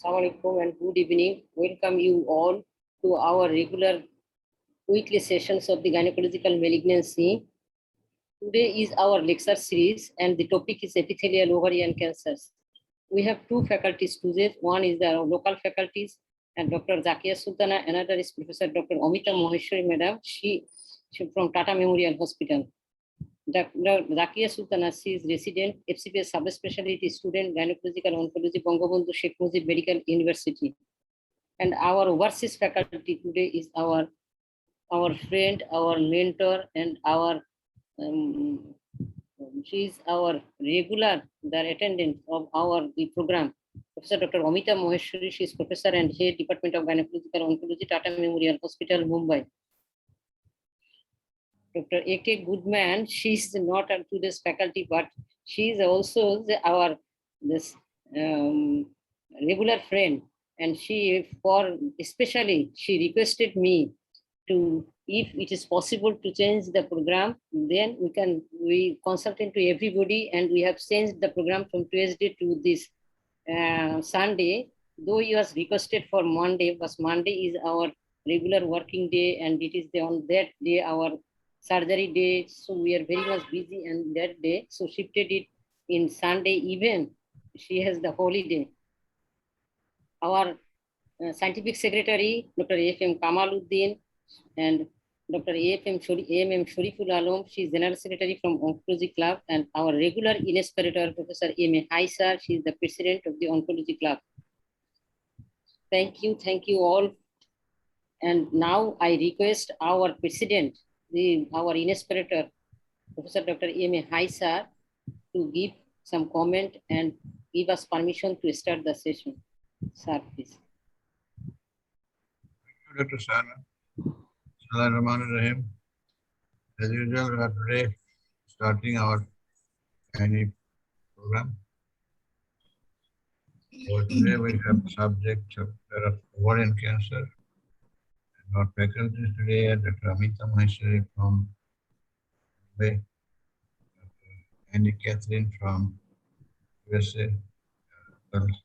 Assalamualaikum and good evening. Welcome you all to our regular weekly sessions of the gynecological malignancy. Today is our lecture series and the topic is epithelial ovarian cancers. We have two faculties today. One is the local faculties and Dr. Zakia Sultana, another is Professor Dr. Amita Maheshwari Madam. She from Tata Memorial Hospital. Dr. Zakia Sultana, she is resident, FCPS subspecialty student, gynecological oncology, Bangabandhu Sheikh Mujib Medical University. And our overseas faculty today is our friend, our mentor, and she is our regular attendant of the program. Professor Dr. Amita Maheshwari, she is professor and head Department of Gynecological Oncology, Tata Memorial Hospital, Mumbai. Dr. A.K. Goodman, she is not on today's faculty, but she is also our regular friend, and she requested me to, if it is possible to change the program, then we consulted to everybody, and we have changed the program from Tuesday to this Sunday. Though he was requested for Monday, but Monday is our regular working day, and it is on that day our surgery day, so we are very much busy on that day, so shifted it in Sunday even. She has the holiday. Our scientific secretary, Dr. A.F.M. Kamaluddin, and Dr. A.M.M. Shariful Alam, she is General Secretary from Oncology Club, and our regular inspector, Professor M.A. Haisar, she is the President of the Oncology Club. Thank you all. And now I request our President, our inspector, Professor Dr. M.A. Haisar, to give some comment and give us permission to start the session. Sir, please. Thank you, Dr. Sana. Bismillahirrahmanirrahim. As usual, we are today starting our gynae program. So today we have subject of ovarian cancer. And our faculty today are Dr. Amita Maheshwari from Mumbai, Andy Catherine from USA, presented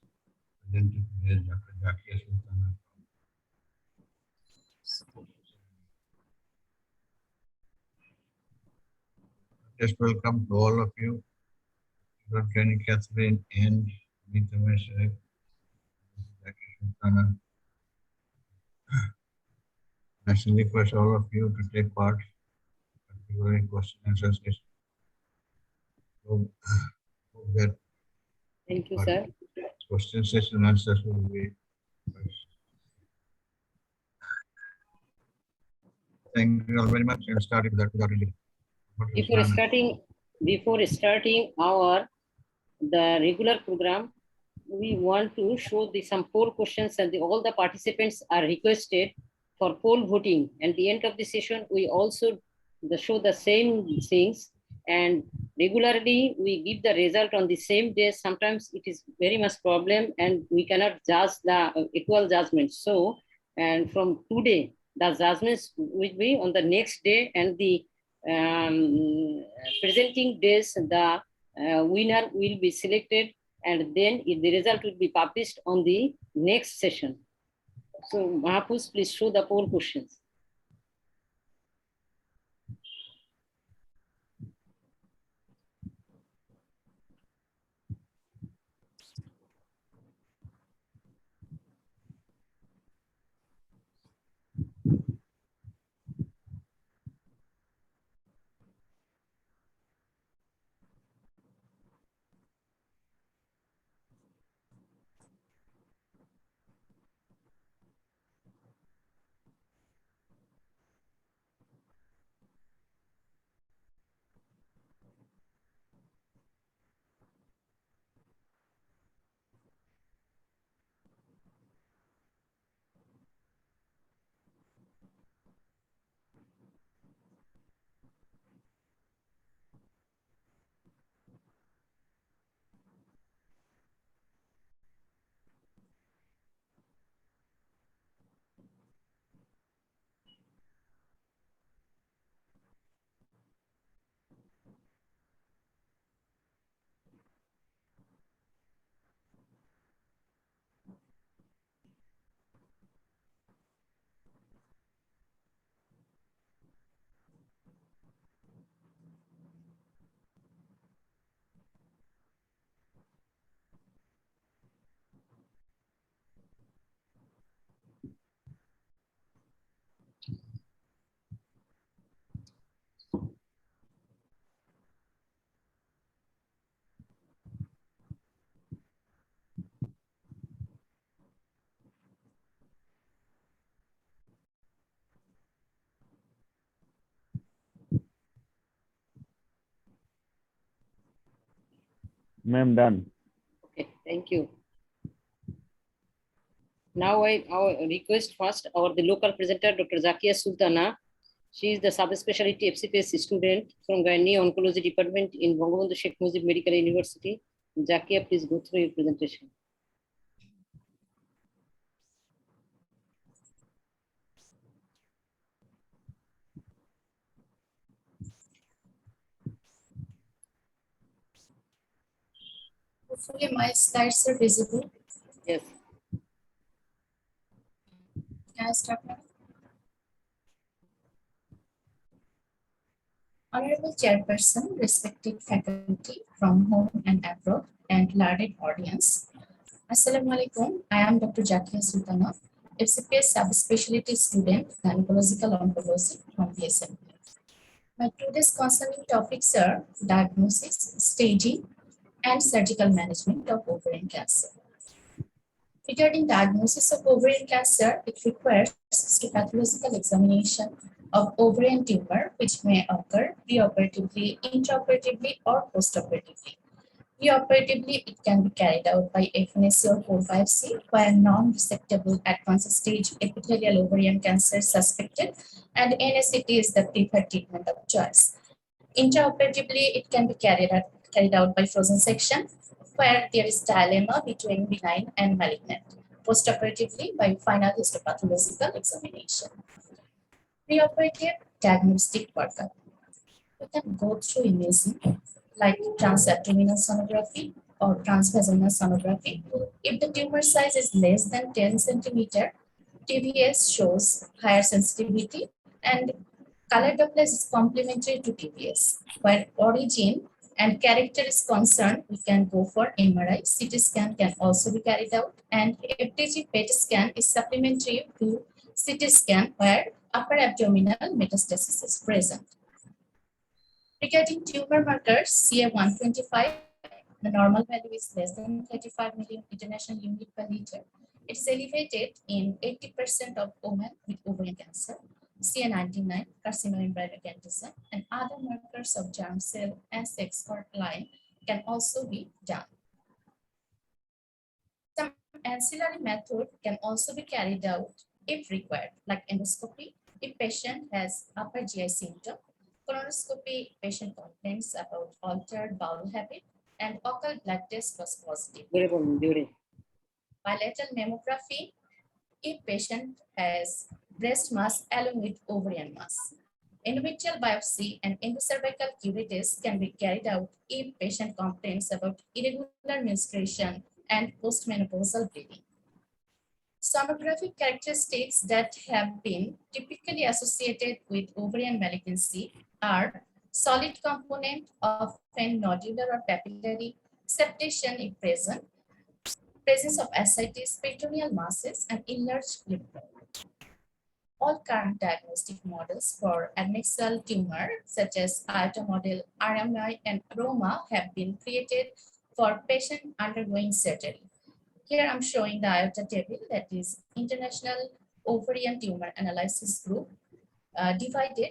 today Dr. Zakia Sultana. Just welcome to all of you, Dr. Andy Catherine and Amita Maheshwari, Zakia Sultana. I should request all of you to take part, particularly question and answer session. So, that Thank you, sir. question session and answers will be first. Thank you all very much. And start with that without delay. Before starting the regular program, we want to show some poll questions, and all the participants are requested for poll voting. At the end of the session, we also show the same things, and regularly we give the result on the same day. Sometimes it is very much problem, and we cannot judge the equal judgment. So, and from today, the judgments will be on the next day, and the presenting days, the winner will be selected, and then the result will be published on the next session. So, Mahapus, please show the poll questions. Ma'am, done. Okay, thank you. Now I request first the local presenter, Dr. Zakia Sultana. She is the subspecialty FCPS student from Gynae Oncology Department in Bangabandhu Sheikh Mujib Medical University. Zakia, please go through your presentation. Hopefully my slides are visible. Yes. Can I start now? Honorable Chairperson, respected faculty from home and abroad, and learned audience. Assalamu alaikum. I am Dr. Zakia Sultana, FCPS subspecialty student, gynecological oncology from BSM. My today's concerning topics are diagnosis, staging, and surgical management of ovarian cancer. Regarding diagnosis of ovarian cancer, it requires histopathological examination of ovarian tumor, which may occur preoperatively, intraoperatively, or postoperatively. Preoperatively, it can be carried out by FNAC or 4-5C, where non-resectable advanced stage epithelial ovarian cancer is suspected, and NSCT is the preferred treatment of choice. Intraoperatively, it can be carried out by frozen section, where there is dilemma between benign and malignant. Postoperatively, by final histopathological examination. Preoperative diagnostic workup. We can go through imaging like transabdominal sonography or transvaginal sonography. If the tumor size is less than 10 centimeter, TVS shows higher sensitivity, and color Doppler is complementary to TVS. Where origin and character is concerned, we can go for MRI. CT scan can also be carried out, and FDG PET scan is supplementary to CT scan where upper abdominal metastasis is present. Regarding tumor markers, CA125, the normal value is less than 35 million international unit per liter. It is elevated in 80% of women with ovarian cancer. CA99, carcinomembranous cancer, and other markers of germ cell and sex cord line can also be done. Some ancillary method can also be carried out if required, like endoscopy if patient has upper GI symptom, colonoscopy patient complains about altered bowel habit, and occult blood test was positive. Bilateral mammography if patient has breast mass along with ovarian mass. Endometrial biopsy and endocervical curettage can be carried out if patient complains about irregular menstruation and postmenopausal bleeding. Sonographic characteristics that have been typically associated with ovarian malignancy are solid component of nodular or papillary, septation if present, presence of ascites, peritoneal masses, and enlarged lymph node. All current diagnostic models for adnexal tumor, such as IOTA model, RMI, and ROMA, have been created for patient undergoing surgery. Here I'm showing the IOTA table, that is International Ovarian Tumor Analysis Group, divided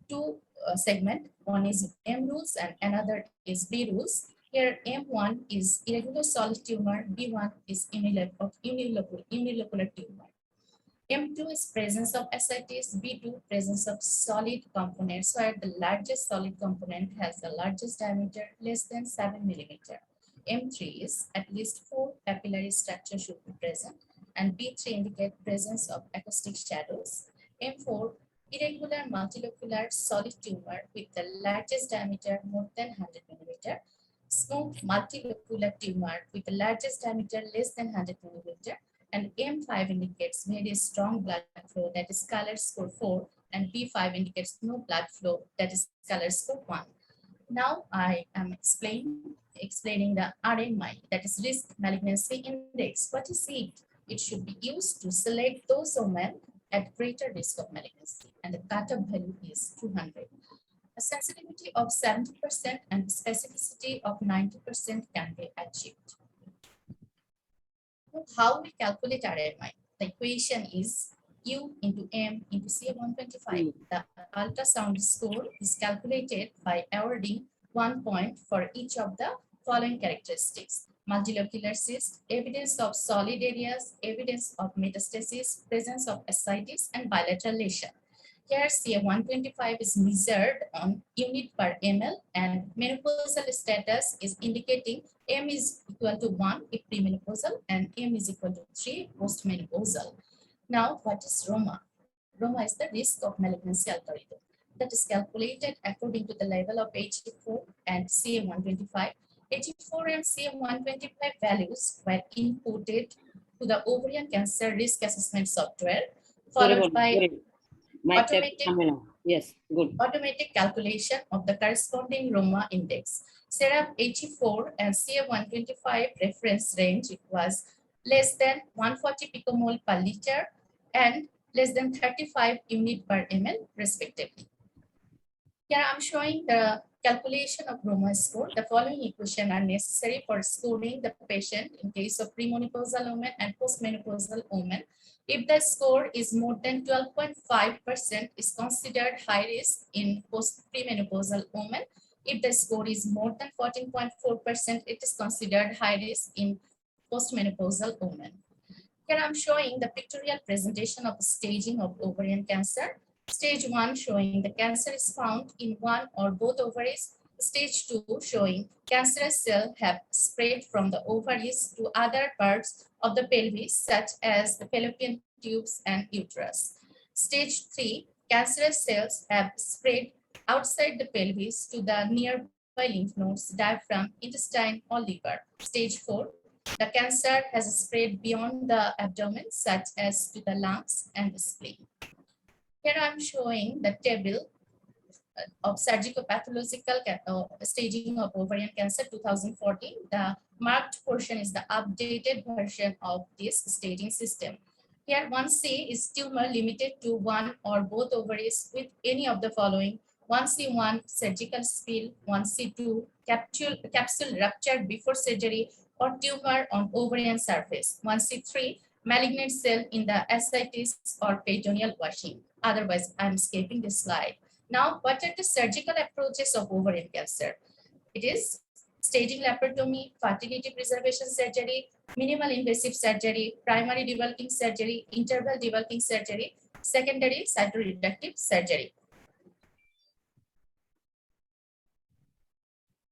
two segments. One is M rules and another is B rules. Here M1 is irregular solid tumor, B1 is unilocular tumor. M2 is presence of ascites, B2 presence of solid components, where the largest solid component has the largest diameter less than 7 millimeter. M3 is at least 4 papillary structures should be present, and B3 indicate presence of acoustic shadows. M4, irregular multilocular solid tumor with the largest diameter more than 100 millimeter. Smooth multilocular tumor with the largest diameter less than 100 millimeter. And M5 indicates very strong blood flow, that is color score 4, and B5 indicates no blood flow, that is color score 1. Now I am explaining the RMI, that is risk malignancy index. What is it? It should be used to select those women at greater risk of malignancy, and the cutoff value is 200. A sensitivity of 70% and specificity of 90% can be achieved. How we calculate RMI? The equation is U into M into CA125. The ultrasound score is calculated by awarding 1 point for each of the following characteristics: multilocular cyst, evidence of solid areas, evidence of metastasis, presence of ascites, and bilateral lesion. Here, CA125 is measured on unit per ml, and menopausal status is indicating M is equal to 1 if premenopausal and M is equal to 3 postmenopausal. Now, what is ROMA? ROMA is the risk of malignancy algorithm that is calculated according to the level of HA4 and CA125. HA4 and CA125 values were inputted to the ovarian cancer risk assessment software, followed by yes, good. automatic calculation of the corresponding ROMA index. Serum HE4 and CA125 reference range was less than 140 picomole per liter and less than 35 unit per ml respectively. Here I'm showing the calculation of ROMA score. The following equations are necessary for scoring the patient in case of premenopausal women and postmenopausal women. If the score is more than 12.5%, is considered high risk in premenopausal women. If the score is more than 14.4%, it is considered high risk in postmenopausal women. Here I'm showing the pictorial presentation of staging of ovarian cancer. Stage 1 showing the cancer is found in one or both ovaries. Stage 2 showing cancerous cells have spread from the ovaries to other parts of the pelvis, such as the fallopian tubes and uterus. Stage 3, cancerous cells have spread outside the pelvis to the nearby lymph nodes, diaphragm, intestine, or liver. Stage 4, the cancer has spread beyond the abdomen, such as to the lungs and the spleen. Here I'm showing the table of surgical-pathological staging of ovarian cancer 2014. The marked portion is the updated version of this staging system. Here 1C is tumor limited to one or both ovaries with any of the following: 1C1 surgical spill, 1C2 capsule ruptured before surgery or tumor on ovarian surface, 1C3 malignant cell in the ascites or peritoneal washing. Otherwise, I'm skipping this slide. Now, what are the surgical approaches of ovarian cancer? It is staging laparotomy, fertility preservation surgery, minimal invasive surgery, primary debulking surgery, interval debulking surgery, secondary cytoreductive surgery.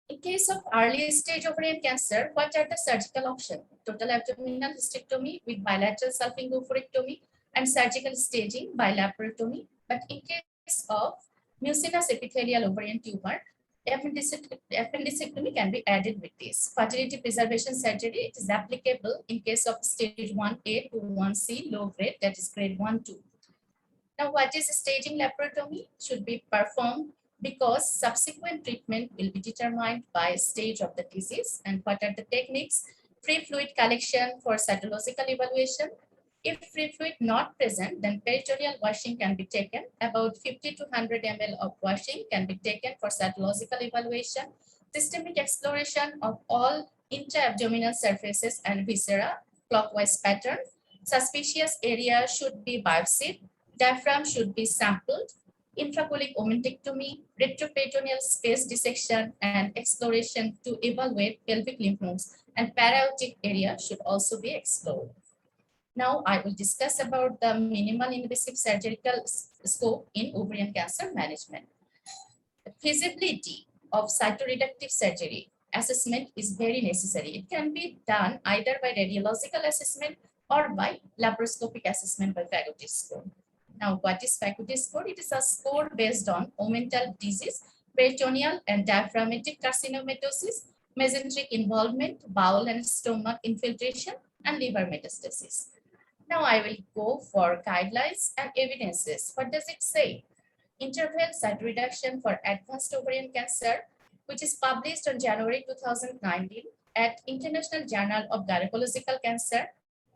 In case of early stage ovarian cancer, what are the surgical options? Total abdominal hysterectomy with bilateral salpingo-oophorectomy and surgical staging by laparotomy. But in case of mucinous epithelial ovarian tumor, appendicectomy can be added with this. Fertility preservation surgery, it is applicable in case of stage 1A to 1C low grade, that is grade 1-2. Now, what is staging laparotomy? Should be performed because subsequent treatment will be determined by stage of the disease. And what are the techniques? Free fluid collection for cytological evaluation. If free fluid not present, then peritoneal washing can be taken. About 50 to 100 ml of washing can be taken for cytological evaluation. Systemic exploration of all intra-abdominal surfaces and viscera, clockwise pattern. Suspicious area should be biopsied. Diaphragm should be sampled. Infracolic omentectomy, retroperitoneal space dissection, and exploration to evaluate pelvic lymph nodes and para-aortic area should also be explored. Now I will discuss about the minimal invasive surgical scope in ovarian cancer management. The feasibility of cytoreductive surgery assessment is very necessary. It can be done either by radiological assessment or by laparoscopic assessment by Fagotti score. Now, what is Fagotti score? It is a score based on omental disease, peritoneal and diaphragmatic carcinomatosis, mesenteric involvement, bowel and stomach infiltration, and liver metastasis. Now I will go for guidelines and evidences. What does it say? Interval cytoreduction for advanced ovarian cancer, which is published on January 2019 at International Journal of Gynecological Cancer,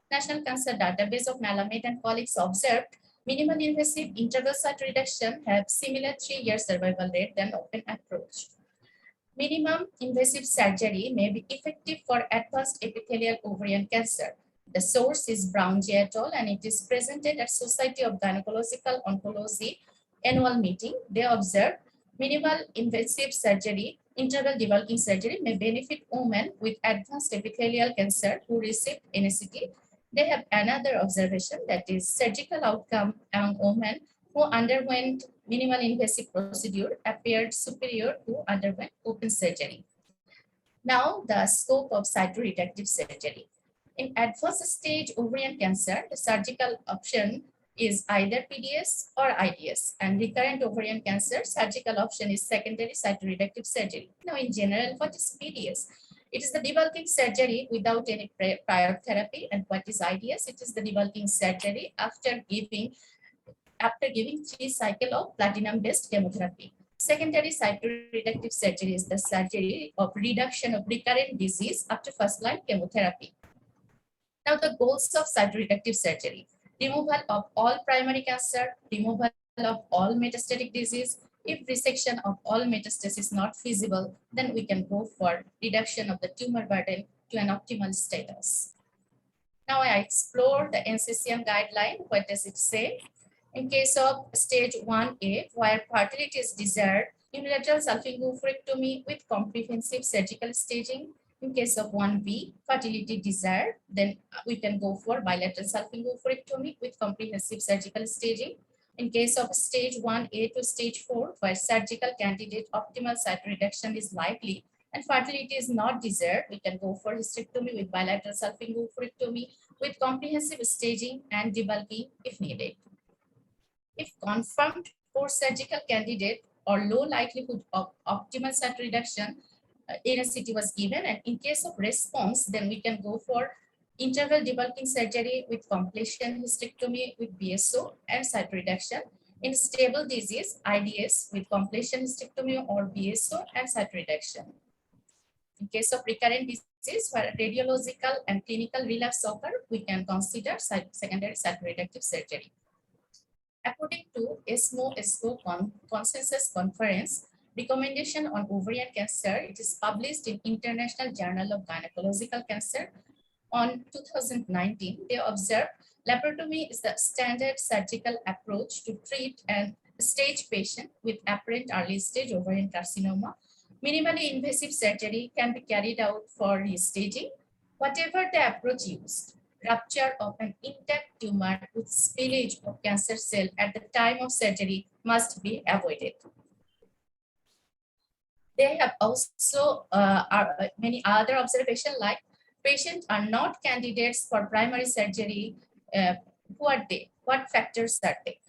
National Cancer Database of Malamud and colleagues observed minimal invasive interval cytoreduction have similar 3-year survival rate than open approach. Minimum invasive surgery may be effective for advanced epithelial ovarian cancer. The source is Brown J. et al. And it is presented at Society of Gynecological Oncology annual meeting. They observed minimal invasive surgery interval debulking surgery may benefit women with advanced epithelial cancer who received NSCT. They have another observation, that is surgical outcome among women who underwent minimal invasive procedure appeared superior to underwent open surgery. Now, the scope of cytoreductive surgery. In advanced stage ovarian cancer, the surgical option is either PDS or IDS, and recurrent ovarian cancer, surgical option is secondary cytoreductive surgery. Now, in general, what is PDS? It is the debulking surgery without any prior therapy. And what is IDS? It is the debulking surgery after giving 3 cycles of platinum-based chemotherapy. Secondary cytoreductive surgery is the surgery of reduction of recurrent disease after first-line chemotherapy. Now, the goals of cytoreductive surgery: removal of all primary cancer, removal of all metastatic disease. If resection of all metastasis is not feasible, then we can go for reduction of the tumor burden to an optimal status. Now, I explore the NCCN guideline. What does it say? In case of stage 1A, where fertility is desired, unilateral salpingo-oophorectomy with comprehensive surgical staging. In case of 1B, fertility desired, then we can go for bilateral salpingo-oophorectomy with comprehensive surgical staging. In case of stage 1A to stage 4, where surgical candidate optimal cytoreduction is likely and fertility is not desired, we can go for hysterectomy with bilateral salpingo-oophorectomy with comprehensive staging and debulking if needed. If confirmed poor surgical candidate or low likelihood of optimal cytoreduction, NSCT was given, and in case of response, then we can go for interval debulking surgery with completion hysterectomy with BSO and cytoreduction. In stable disease, IDS with completion hysterectomy or BSO and cytoreduction. In case of recurrent disease where radiological and clinical relapse occur, we can consider secondary cytoreductive surgery. According to ESMO Consensus Conference, recommendation on ovarian cancer, it is published in International Journal of Gynecological Cancer on 2019. They observed laparotomy is the standard surgical approach to treat an stage patient with apparent early stage ovarian carcinoma. Minimally invasive surgery can be carried out for restaging. Whatever the approach used, rupture of an intact tumor with spillage of cancer cell at the time of surgery must be avoided. They have also many other observations, like patients are not candidates for primary surgery. Who are they? What factors are they?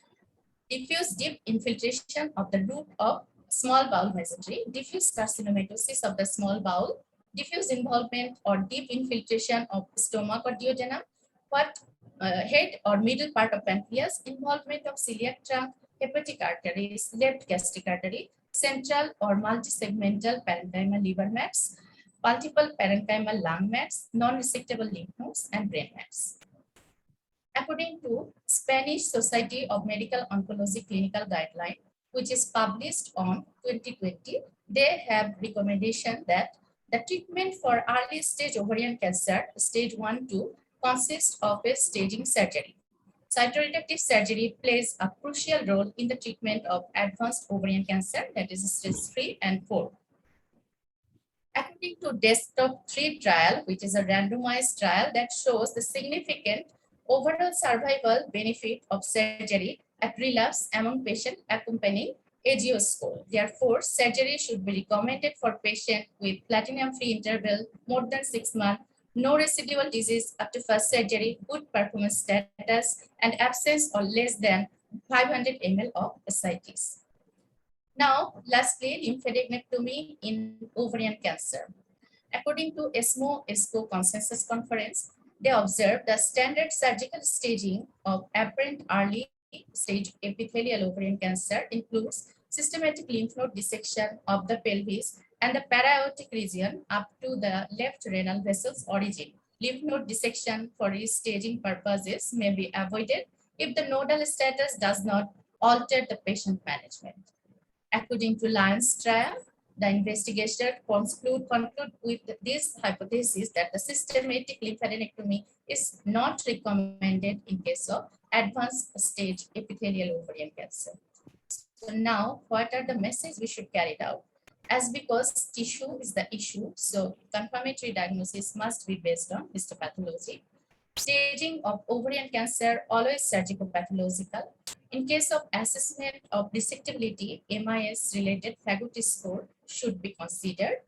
Diffuse deep infiltration of the root of small bowel mesentery, diffuse carcinomatosis of the small bowel, diffuse involvement or deep infiltration of stomach or duodenum, head or middle part of pancreas, involvement of celiac trunk, hepatic arteries, left gastric artery, central or multisegmental parenchymal liver mats, multiple parenchymal lung mats, non-resectable lymph nodes, and brain mats. According to Spanish Society of Medical Oncology Clinical Guideline, which is published on 2020, they have recommendation that the treatment for early stage ovarian cancer, stage 1-2, consists of a staging surgery. Cytoreductive surgery plays a crucial role in the treatment of advanced ovarian cancer, that is stage 3 and 4. According to Desktop 3 trial, which is a randomized trial that shows the significant overall survival benefit of surgery at relapse among patients accompanying AGO score. Therefore, surgery should be recommended for patients with platinum-free interval more than 6 months, no residual disease after first surgery, good performance status, and absence or less than 500 ml of ascites. Now, lastly, lymphadenectomy in ovarian cancer. According to ESMO Consensus Conference, they observed the standard surgical staging of apparent early stage epithelial ovarian cancer includes systematic lymph node dissection of the pelvis and the para-aortic region up to the left renal vessel's origin. Lymph node dissection for restaging purposes may be avoided if the nodal status does not alter the patient management. According to Lyons trial, the investigator conclude with this hypothesis that the systematic lymphadenectomy is not recommended in case of advanced stage epithelial ovarian cancer. So now, what are the messages we should carry out? As because tissue is the issue, so confirmatory diagnosis must be based on histopathology. Staging of ovarian cancer, always surgical pathological. In case of assessment of resectability, MIS-related Fagotti score should be considered.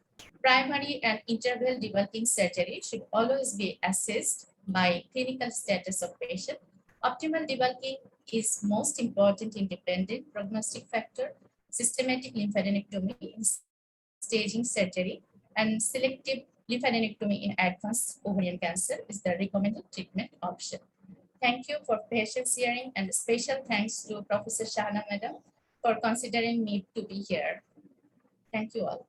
Primary and interval debulking surgery should always be assessed by clinical status of patient. Optimal debulking is most important independent prognostic factor. Systematic lymphadenectomy in staging surgery and selective lymphadenectomy in advanced ovarian cancer is the recommended treatment option. Thank you for patient hearing, and special thanks to Professor Shahana Madam for considering me to be here. Thank you all.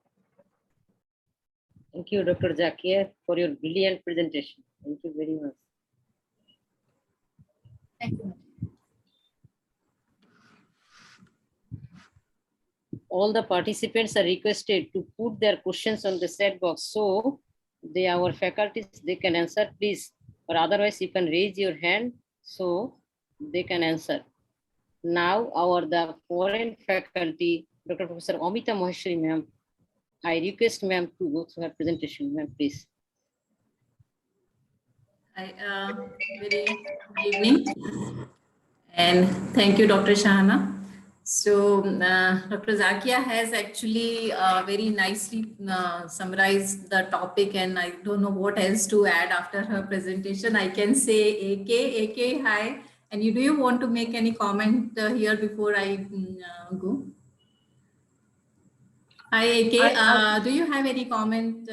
Thank you, Dr. Zakia, for your brilliant presentation. Thank you very much. Thank you. All the participants are requested to put their questions on the chat box, so our faculties, they can answer, please, or otherwise you can raise your hand so they can answer. Now the foreign faculty, Dr. Professor Amita Maheshwari ma'am, I request ma'am to go through her presentation. Ma'am, please. Very good evening, and thank you, Dr. Shahana. So Dr. Zakia has actually very nicely summarized the topic, and I don't know what else to add after her presentation. I can say AK, hi. And do you want to make any comment here before I go? Hi, AK. Do you have any comment?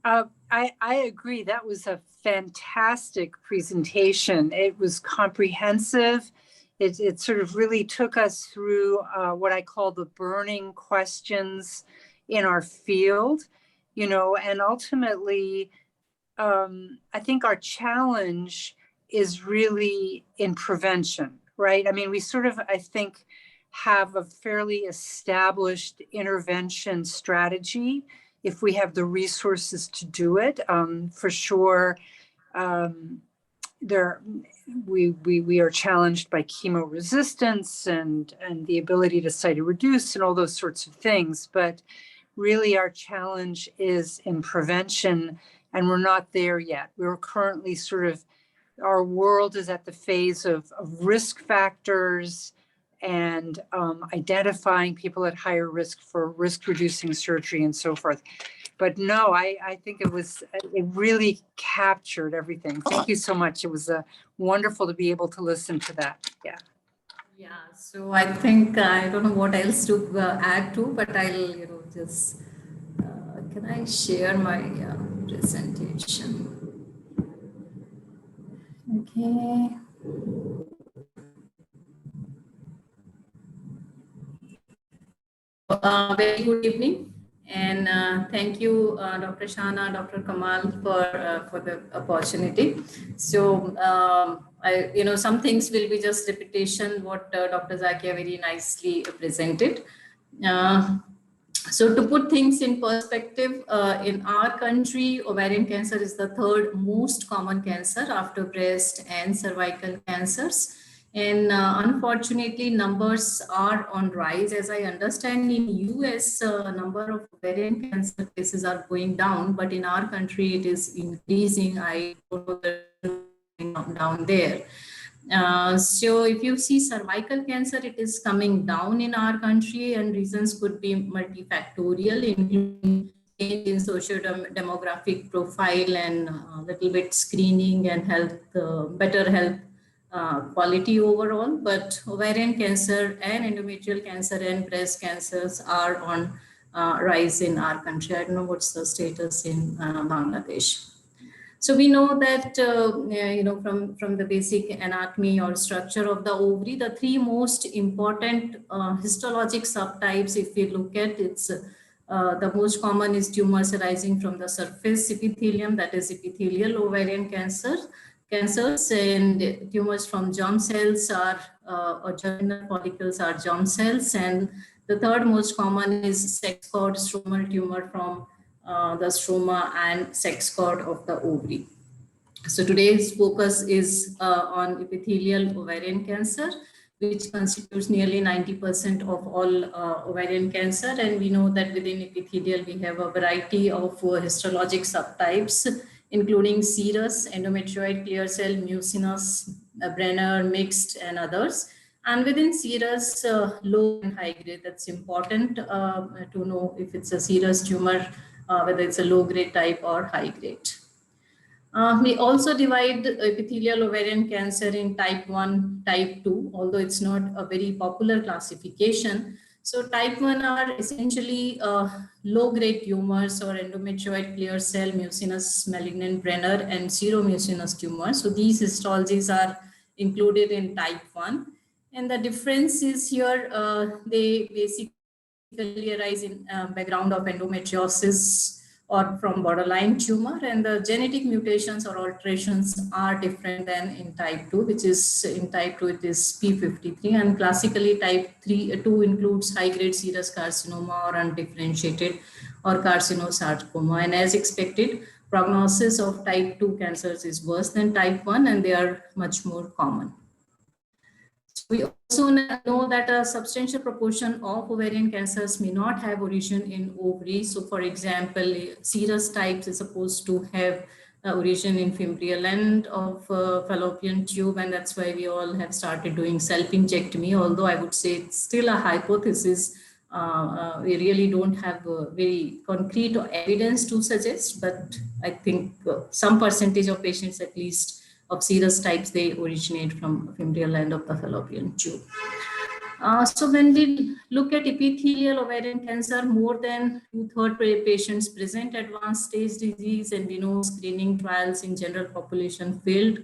I agree. That was a fantastic presentation. It was comprehensive. It sort of really took us through what I call the burning questions in our field, and ultimately, I think our challenge is really in prevention, right? I mean, we sort of, I think, have a fairly established intervention strategy if we have the resources to do it. For sure, we are challenged by chemo resistance and the ability to cytoreduce and all those sorts of things. But really our challenge is in prevention, and we're not there yet. We're currently our world is at the phase of risk factors and identifying people at higher risk for risk reducing surgery and so forth. But no, I think it really captured everything. Thank you so much. It was wonderful to be able to listen to that. Yeah. Yeah, so I think I don't know what else to add to, but I'll just can I share my presentation? Okay. Very good evening, and thank you, Dr. Shahana, Dr. Kamal, for the opportunity. So, some things will be just repetition what Dr. Zakia very nicely presented. So to put things in perspective, in our country, ovarian cancer is the third most common cancer after breast and cervical cancers. And unfortunately, numbers are on rise. As I understand, in US, number of ovarian cancer cases are going down, but in our country, it is increasing. I don't know down there. So if you see cervical cancer, it is coming down in our country, and reasons could be multifactorial, including change in socio-demographic profile and a little bit screening and health, better health quality overall. But ovarian cancer and endometrial cancer and breast cancers are on rise in our country. I don't know what's the status in Bangladesh. So we know that, from the basic anatomy or structure of the ovary, the three most important histologic subtypes, if we look at, it's the most common is tumors arising from the surface epithelium, that is epithelial ovarian cancers, and tumors from germ cells or germinal follicles are germ cells. And the third most common is sex cord stromal tumor from the stroma and sex cord of the ovary. So today's focus is on epithelial ovarian cancer. which constitutes nearly 90% of all ovarian cancer. And we know that within epithelial, we have a variety of histologic subtypes, including serous, endometrioid, clear cell, mucinous, Brenner, mixed, and others. And within serous, low and high grade, that's important to know if it's a serous tumor, whether it's a low grade type or high grade. We also divide epithelial ovarian cancer in type 1, type 2, although it's not a very popular classification. So type 1 are essentially low-grade tumors or endometrioid, clear cell, mucinous, malignant, Brenner, and seromucinous tumors. So these histologies are included in type 1. And the difference is here, they basically arise in background of endometriosis or from borderline tumor, and the genetic mutations or alterations are different than in type 2, which is in type 2 it is P53, and classically type 2 includes high-grade serous carcinoma or undifferentiated or carcinosarcoma, and as expected, prognosis of type 2 cancers is worse than type 1, and they are much more common. We also know that a substantial proportion of ovarian cancers may not have origin in ovaries. So for example, serous types is supposed to have origin in fimbrial end of fallopian tube, and that's why we all have started doing self-injectomy, although I would say it's still a hypothesis. We really don't have very concrete evidence to suggest, but I think some percentage of patients at least of serous types, they originate from fimbrial end of the fallopian tube. So when we look at epithelial ovarian cancer, more than 2/3 patients present advanced stage disease, and we know screening trials in general population failed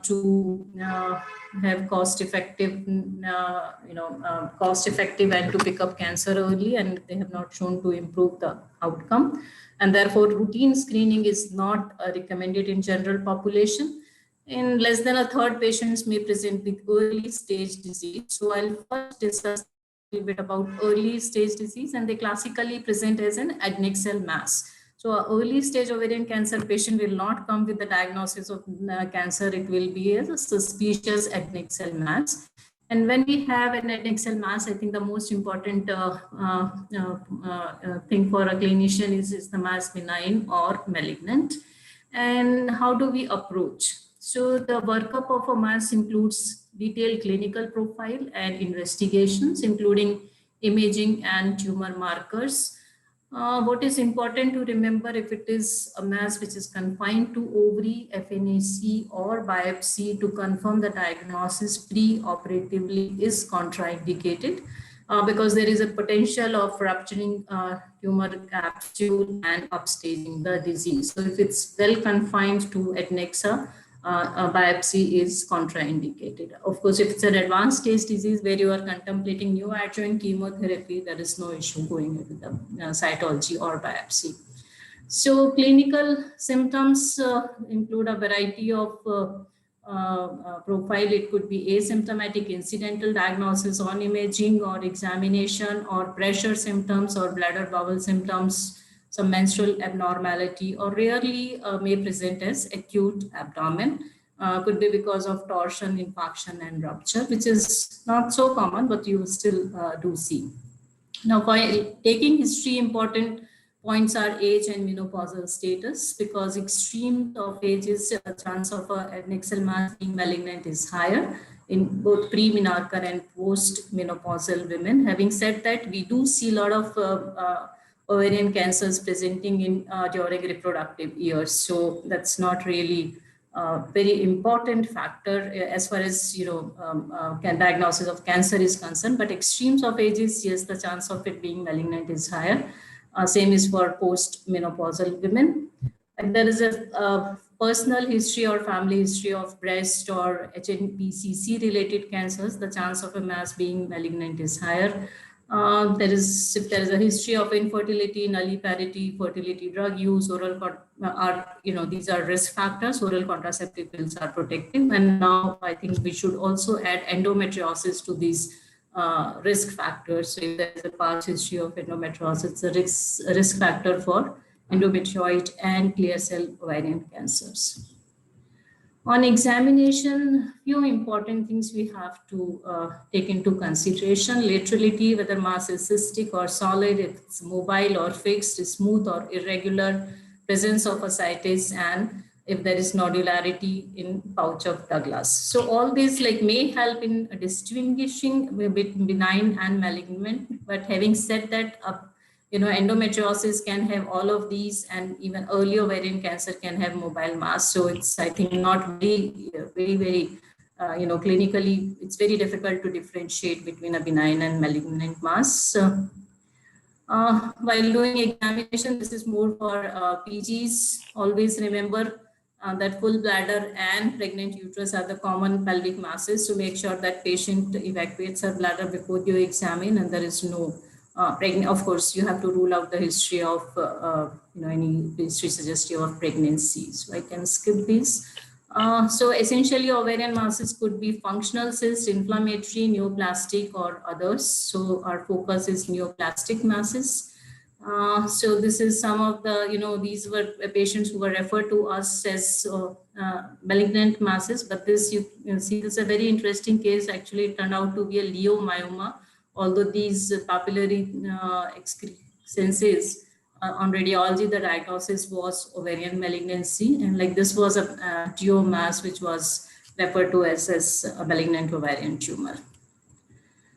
to have cost-effective and to pick up cancer early, and they have not shown to improve the outcome. And therefore, routine screening is not recommended in general population. In less than 1/3 patients may present with early stage disease. So I'll first discuss a little bit about early stage disease, and they classically present as an adnexal mass. So an early stage ovarian cancer patient will not come with the diagnosis of cancer. It will be a suspicious adnexal mass. And when we have an adnexal mass, I think the most important thing for a clinician is the mass benign or malignant. And how do we approach? So the workup of a mass includes detailed clinical profile and investigations, including imaging and tumor markers. What is important to remember, if it is a mass which is confined to ovary, FNAC or biopsy, to confirm the diagnosis pre-operatively is contraindicated because there is a potential of rupturing tumor capsule and upstaging the disease. So if it's well confined to adnexa, a biopsy is contraindicated. Of course, if it's an advanced stage disease where you are contemplating neoadjuvant chemotherapy, there is no issue going with the cytology or biopsy. So clinical symptoms include a variety of profile. It could be asymptomatic incidental diagnosis on imaging or examination, or pressure symptoms or bladder bowel symptoms, some menstrual abnormality, or rarely may present as acute abdomen. Could be because of torsion, infarction, and rupture, which is not so common, but you still do see. Now, while taking history, important points are age and menopausal status, because extreme of age is a chance of adnexal mass being malignant is higher in both pre-menarche and post-menopausal women. Having said that, we do see a lot of ovarian cancers presenting in during reproductive years. So that's not really a very important factor as far as diagnosis of cancer is concerned. But extremes of ages, yes, the chance of it being malignant is higher. Same is for post-menopausal women. And there is a personal history or family history of breast or HNPCC related cancers. The chance of a mass being malignant is higher. If there is a history of infertility, nulliparity, fertility drug use, these are risk factors. Oral contraceptive pills are protective. And now I think we should also add endometriosis to these risk factors. So if there is a past history of endometriosis, it's a risk factor for endometrioid and clear cell ovarian cancers. On examination, few important things we have to take into consideration. Laterality, whether mass is cystic or solid, if it's mobile or fixed, smooth or irregular, presence of ascites, and if there is nodularity in pouch of Douglas. So all these may help in distinguishing between benign and malignant. But having said that, endometriosis can have all of these, and even early ovarian cancer can have mobile mass. So it's, I think, not very, clinically, it's very difficult to differentiate between a benign and malignant mass. So, while doing examination, this is more for PGs. Always remember that full bladder and pregnant uterus are the common pelvic masses. So make sure that patient evacuates her bladder before you examine, and there is no pregnant. Of course, you have to rule out the history of any history suggestive of pregnancy. So I can skip these. So essentially, ovarian masses could be functional cyst, inflammatory, neoplastic, or others. So our focus is neoplastic masses. So this is some of the, these were patients who were referred to us as malignant masses, but this, you see, this is a very interesting case. Actually, it turned out to be a leiomyoma, although these papillary excrescences on radiology, the diagnosis was ovarian malignancy, and this was a tumor mass which was referred to as a malignant ovarian tumor.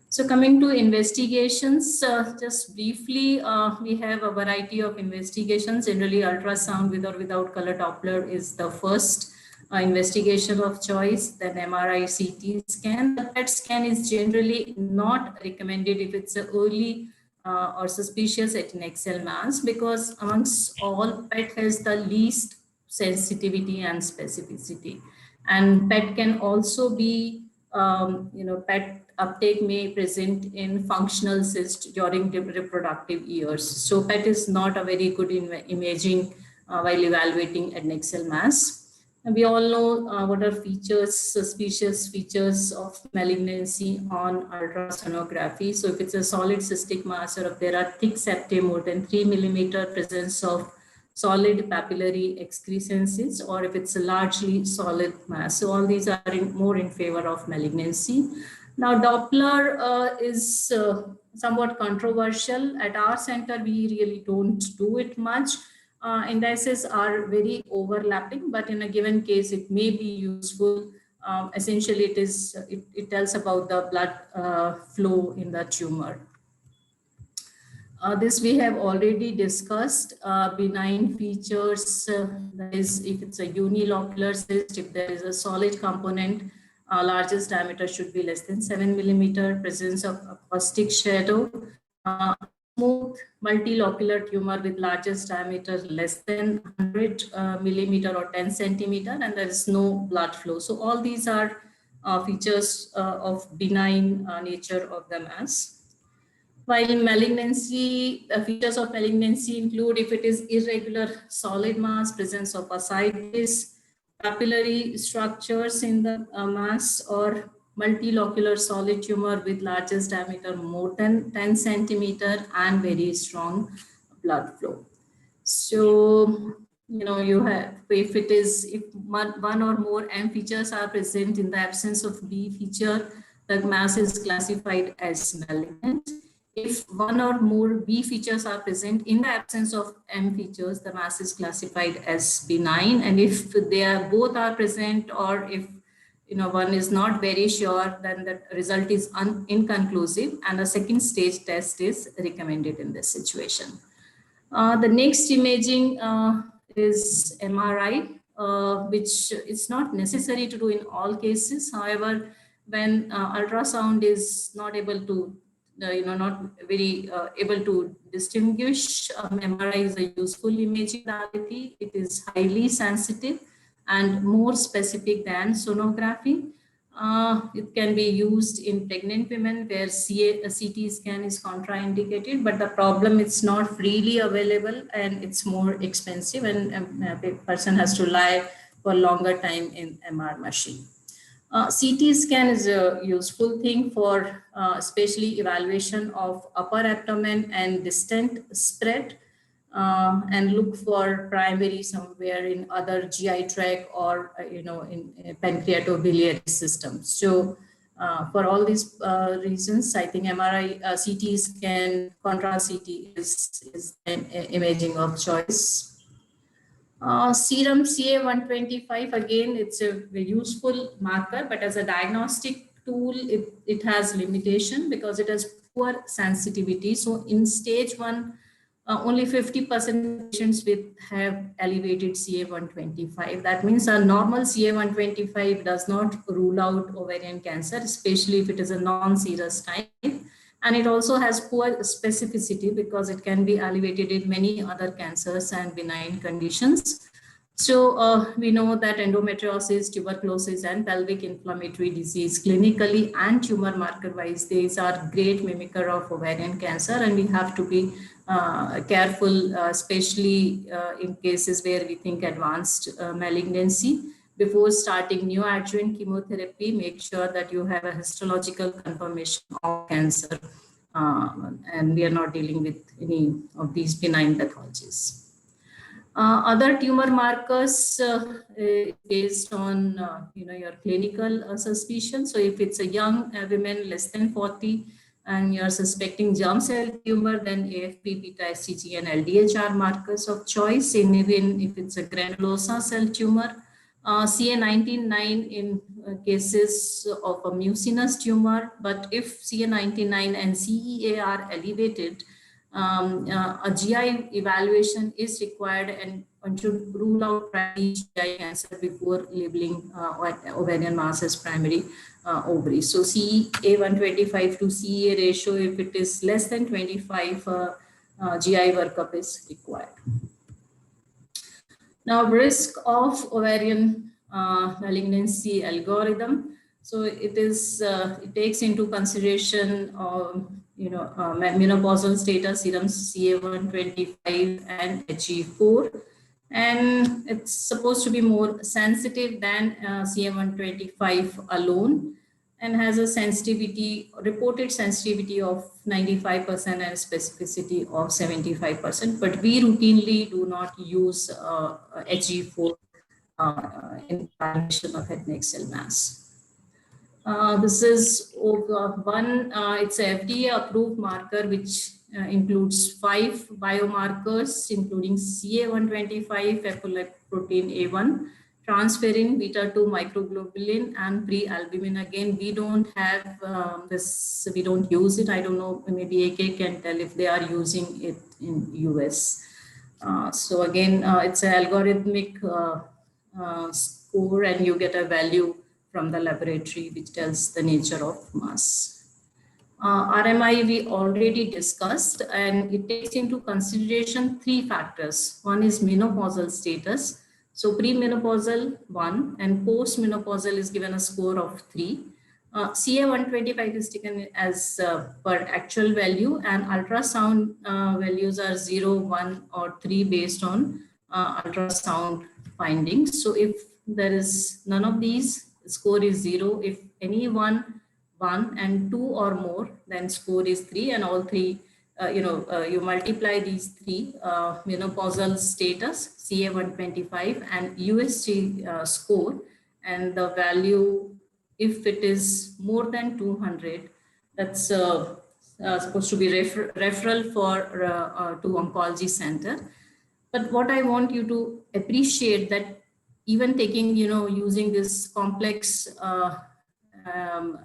So coming to investigations, just briefly, we have a variety of investigations. Generally, ultrasound with or without color Doppler is the first investigation of choice. Then MRI, CT scan. The PET scan is generally not recommended if it's an early or suspicious adnexal mass, because amongst all, PET has the least sensitivity and specificity. And PET can also be, PET uptake may present in functional cyst during reproductive years. So PET is not a very good imaging while evaluating adnexal mass. And we all know what are features, suspicious features of malignancy on ultrasonography. So if it's a solid cystic mass, or if there are thick septae more than 3 millimeter, presence of solid papillary excrescences, or if it's a largely solid mass. So all these are more in favor of malignancy. Now, Doppler is somewhat controversial. At our center, we really don't do it much. Indices are very overlapping, but in a given case, it may be useful. Essentially, it tells about the blood flow in the tumor. This we have already discussed. Benign features, that is, if it's a unilocular cyst, if there is a solid component, largest diameter should be less than 7 millimeter, presence of acoustic shadow, smooth multilocular tumor with largest diameter less than 100 millimeter or 10 centimeter, and there is no blood flow. So all these are features of benign nature of the mass. While malignancy, features of malignancy include if it is irregular solid mass, presence of ascites, papillary structures in the mass, or multilocular solid tumor with largest diameter more than 10 centimeter and very strong blood flow. So, you have, if one or more M features are present in the absence of B feature, the mass is classified as malignant. If one or more B features are present in the absence of M features, the mass is classified as benign. And if both are present, or if one is not very sure, then the result is inconclusive, and a second stage test is recommended in this situation. The next imaging is MRI, which is not necessary to do in all cases. However, when ultrasound is not able to not very able to distinguish, MRI is a useful imaging modality. It is highly sensitive and more specific than sonography. It can be used in pregnant women where CT scan is contraindicated, but the problem, it's not freely available and it's more expensive, and a person has to lie for a longer time in MR machine. CT scan is a useful thing for especially evaluation of upper abdomen and distant spread. and look for primary somewhere in other GI tract or in pancreatobiliary system. So for all these reasons, I think MRI, CT scan, contrast CT is an imaging of choice. Serum CA-125, again, it's a useful marker, but as a diagnostic tool, it has limitation because it has poor sensitivity. So in stage 1, only 50% patients have elevated CA-125. That means a normal CA-125 does not rule out ovarian cancer, especially if it is a non-serous type. And it also has poor specificity because it can be elevated in many other cancers and benign conditions. So we know that endometriosis, tuberculosis, and pelvic inflammatory disease, clinically and tumor marker wise, these are great mimicker of ovarian cancer, and we have to be careful, especially in cases where we think advanced malignancy. Before starting neoadjuvant chemotherapy, make sure that you have a histological confirmation of cancer, and we are not dealing with any of these benign pathologies. Other tumor markers based on your clinical suspicion. So if it's a young women less than 40 and you're suspecting germ cell tumor, then AFP, beta HCG, and LDH are markers of choice. And even if it's a granulosa cell tumor, CA19-9 in cases of a mucinous tumor, but if CA19-9 and CEA are elevated, a GI evaluation is required, and one should rule out primary GI cancer before labeling ovarian mass as primary ovary. So CA-125 to CEA ratio, if it is less than 25, GI workup is required. Now, risk of ovarian malignancy algorithm. So it takes into consideration menopausal status, serum CA-125 and HE4, and it's supposed to be more sensitive than CA-125 alone, and has a sensitivity, reported sensitivity of 95% and specificity of 75%, but we routinely do not use HE4 in evaluation of head and neck cell mass. This is one, it's a FDA approved marker which includes 5 biomarkers, including CA-125, apolipoprotein A1, transferrin, beta-2 microglobulin, and pre-albumin. Again, we don't have this, we don't use it. I don't know, maybe AK can tell if they are using it in US. So again, it's an algorithmic score, and you get a value from the laboratory which tells the nature of mass. RMI we already discussed, and it takes into consideration 3 factors. One is menopausal status. So premenopausal 1, and postmenopausal is given a score of 3. CA-125 is taken as per actual value, and ultrasound values are 0, 1, or 3 based on ultrasound findings. So if there is none of these, score is 0. If any 1 and 2 or more, then score is 3, and all 3, you multiply these 3, menopausal status, CA-125, and USG score, and the value, if it is more than 200, that's supposed to be referral for to oncology center. But what I want you to appreciate that even taking, using this complex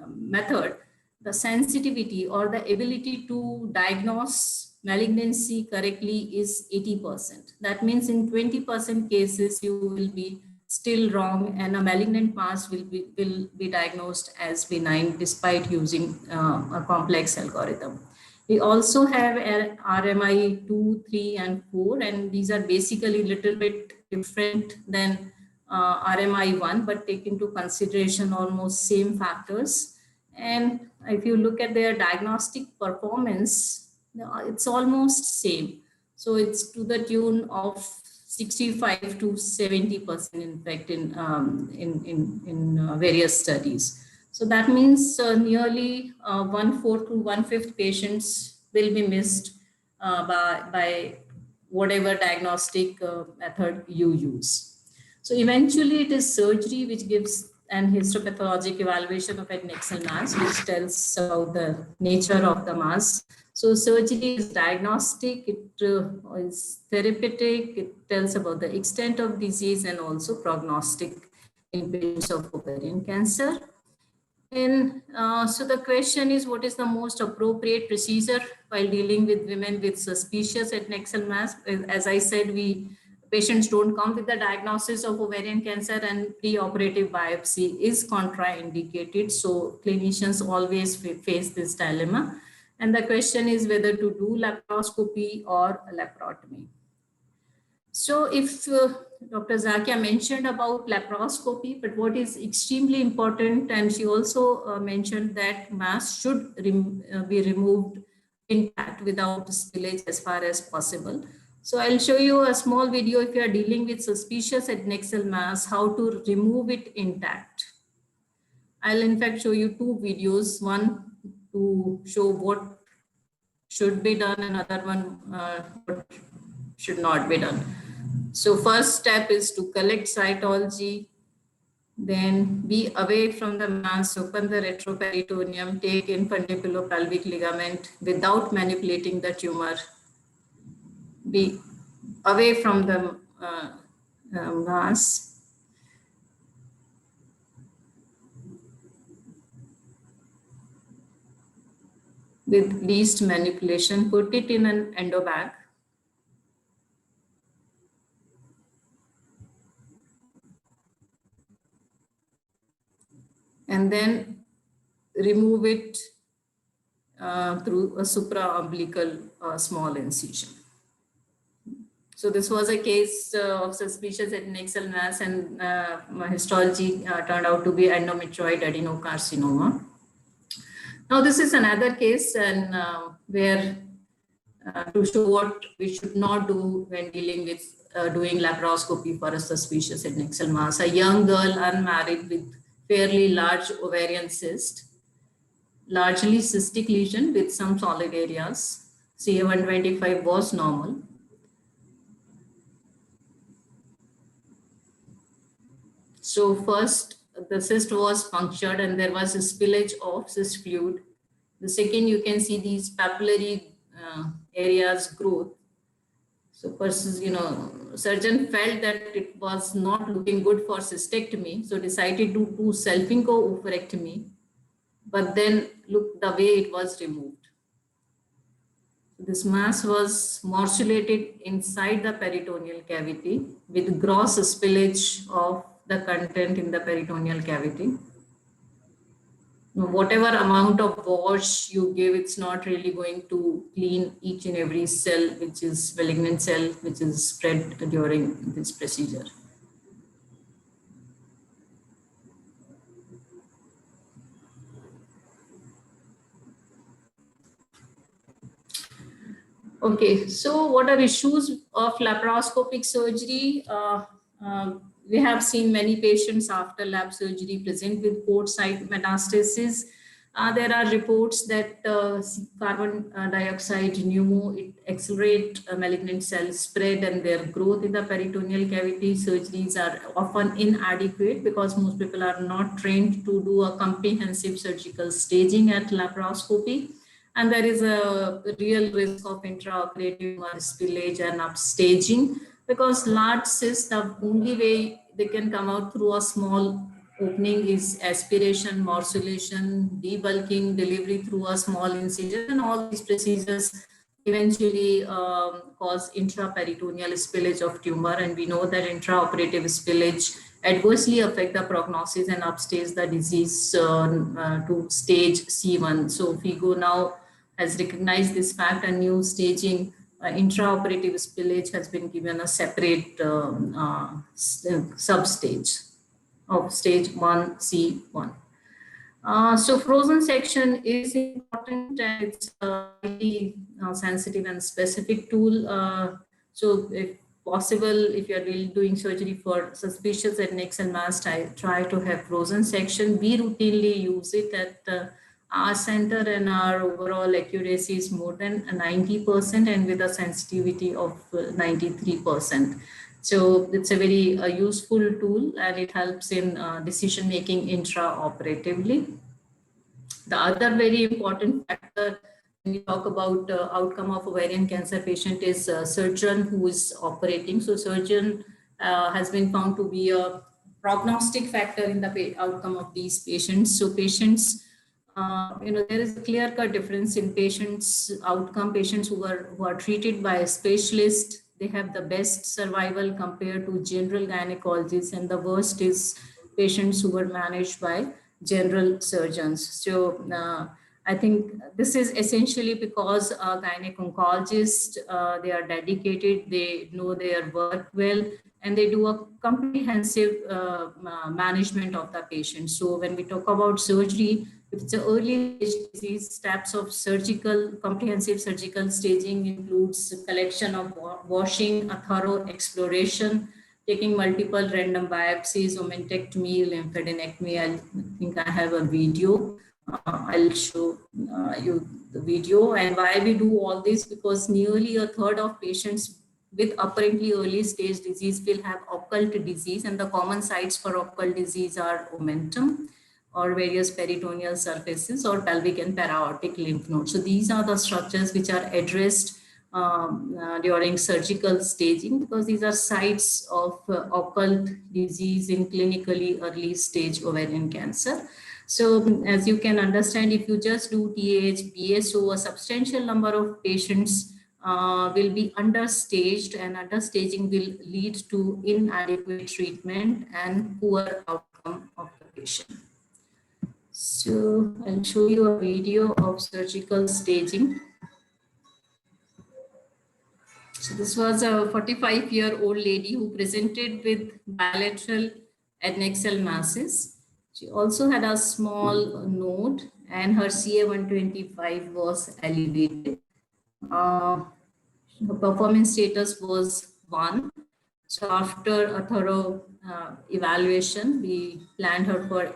method, the sensitivity or the ability to diagnose malignancy correctly is 80%. That means in 20% cases, you will be still wrong, and a malignant mass will be diagnosed as benign despite using a complex algorithm. We also have RMI 2, 3, and 4, and these are basically a little bit different than RMI 1, but take into consideration almost same factors. And if you look at their diagnostic performance, it's almost same. So it's to the tune of 65 to 70%, in fact, in various studies. So that means nearly 1/4 to 1/5 patients will be missed by whatever diagnostic method you use. So eventually it is surgery which gives an histopathologic evaluation of adnexal mass, which tells about the nature of the mass. So surgery is diagnostic, it is therapeutic, it tells about the extent of disease and also prognostic in patients of ovarian cancer. And so the question is, what is the most appropriate procedure while dealing with women with suspicious adnexal mass? As I said, patients don't come with the diagnosis of ovarian cancer, and preoperative biopsy is contraindicated. So clinicians always face this dilemma. And the question is whether to do laparoscopy or laparotomy. So if Dr. Zakia mentioned about laparoscopy, but what is extremely important, and she also mentioned that mass should be removed intact without spillage as far as possible. So I'll show you a small video if you are dealing with suspicious adnexal mass, how to remove it intact. I'll in fact show you two videos, one to show what should be done, and another one what should not be done. So first step is to collect cytology, then be away from the mass, open the retroperitoneum, take infundibulopelvic ligament without manipulating the tumor, be away from the mass. With least manipulation, put it in an endo bag. And then remove it through a supraumbilical small incision. So this was a case of suspicious adnexal mass, and histology turned out to be endometrioid adenocarcinoma. Now this is another case, and where to show what we should not do when dealing with doing laparoscopy for a suspicious adnexal mass. A young girl, unmarried, with fairly large ovarian cyst, largely cystic lesion with some solid areas. CA-125 was normal. So first, the cyst was punctured and there was a spillage of cyst fluid. The second, you can see these papillary areas growth. So surgeon felt that it was not looking good for cystectomy, so decided to do self-inco oophorectomy, but then look the way it was removed. This mass was morcellated inside the peritoneal cavity with gross spillage of the content in the peritoneal cavity. Whatever amount of wash you give, it's not really going to clean each and every cell, which is malignant cell, which is spread during this procedure. Okay, so what are issues of laparoscopic surgery? We have seen many patients after lap surgery present with port site metastasis. There are reports that carbon dioxide pneumo, it accelerates malignant cell spread and their growth in the peritoneal cavity. Surgeries are often inadequate because most people are not trained to do a comprehensive surgical staging at laparoscopy. And there is a real risk of intraoperative spillage and upstaging, because large cysts, the only way they can come out through a small opening is aspiration, morcellation, debulking, delivery through a small incision, and all these procedures eventually cause intraperitoneal spillage of tumor. And we know that intraoperative spillage adversely affect the prognosis and upstage the disease to stage C1. So FIGO now has recognized this fact, and new staging intraoperative spillage has been given a separate substage of stage 1C1. So frozen section is important, and it's a highly sensitive and specific tool. So if possible, if you're really doing surgery for suspicious adnexal mass, try to have frozen section. We routinely use it at our center and our overall accuracy is more than 90% and with a sensitivity of 93%. So it's a very useful tool and it helps in decision making intraoperatively. The other very important factor when we talk about outcome of ovarian cancer patient is surgeon who is operating. So surgeon has been found to be a prognostic factor in the outcome of these patients. So patients, there is a clear-cut difference in patients' outcome. Patients who are treated by a specialist, they have the best survival compared to general gynecologists, and the worst is patients who were managed by general surgeons. So I think this is essentially because gynec-oncologists, they are dedicated, they know their work well, and they do a comprehensive management of the patient. So when we talk about surgery, if it's an early disease, steps of comprehensive surgical staging includes collection of washing, a thorough exploration, taking multiple random biopsies, omentectomy, lymphadenectomy. I think I have a video. I'll show you the video. And why we do all this? Because nearly a third of patients with apparently early stage disease will have occult disease, and the common sites for occult disease are omentum or various peritoneal surfaces or pelvic and para-aortic lymph nodes. So these are the structures which are addressed during surgical staging, because these are sites of occult disease in clinically early stage ovarian cancer. So as you can understand, if you just do TAH, BSO, a substantial number of patients will be understaged, and understaging will lead to inadequate treatment and poor outcome of the patient. So I'll show you a video of surgical staging. So this was a 45-year-old lady who presented with bilateral adnexal masses. She also had a small node and her CA-125 was elevated. Her performance status was 1. So after a thorough evaluation, we planned her for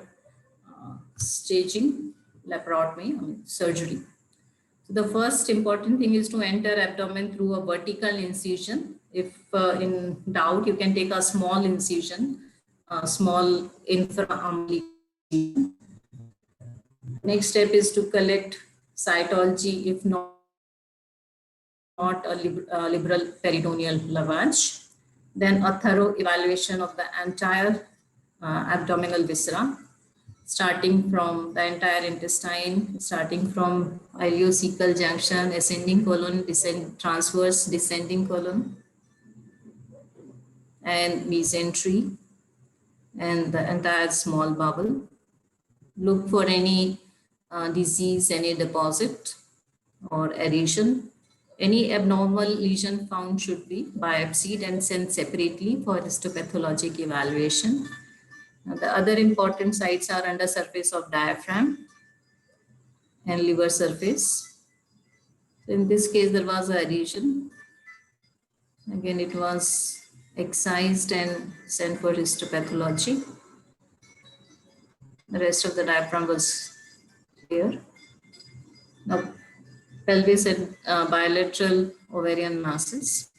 staging, laparotomy, surgery. So the first important thing is to enter abdomen through a vertical incision. If in doubt, you can take a small incision, a small infra-umbilical. Next step is to collect cytology, if not a liberal peritoneal lavage. Then a thorough evaluation of the entire abdominal viscera, starting from the entire intestine, starting from ileocecal junction, ascending colon, transverse descending colon, and mesentery, and the entire small bowel. Look for any disease, any deposit or adhesion. Any abnormal lesion found should be biopsied and sent separately for histopathologic evaluation. Now, the other important sites are under surface of diaphragm and liver surface. So in this case, there was an adhesion. Again, it was excised and sent for histopathology. The rest of the diaphragm was clear. Now, pelvis and bilateral ovarian masses.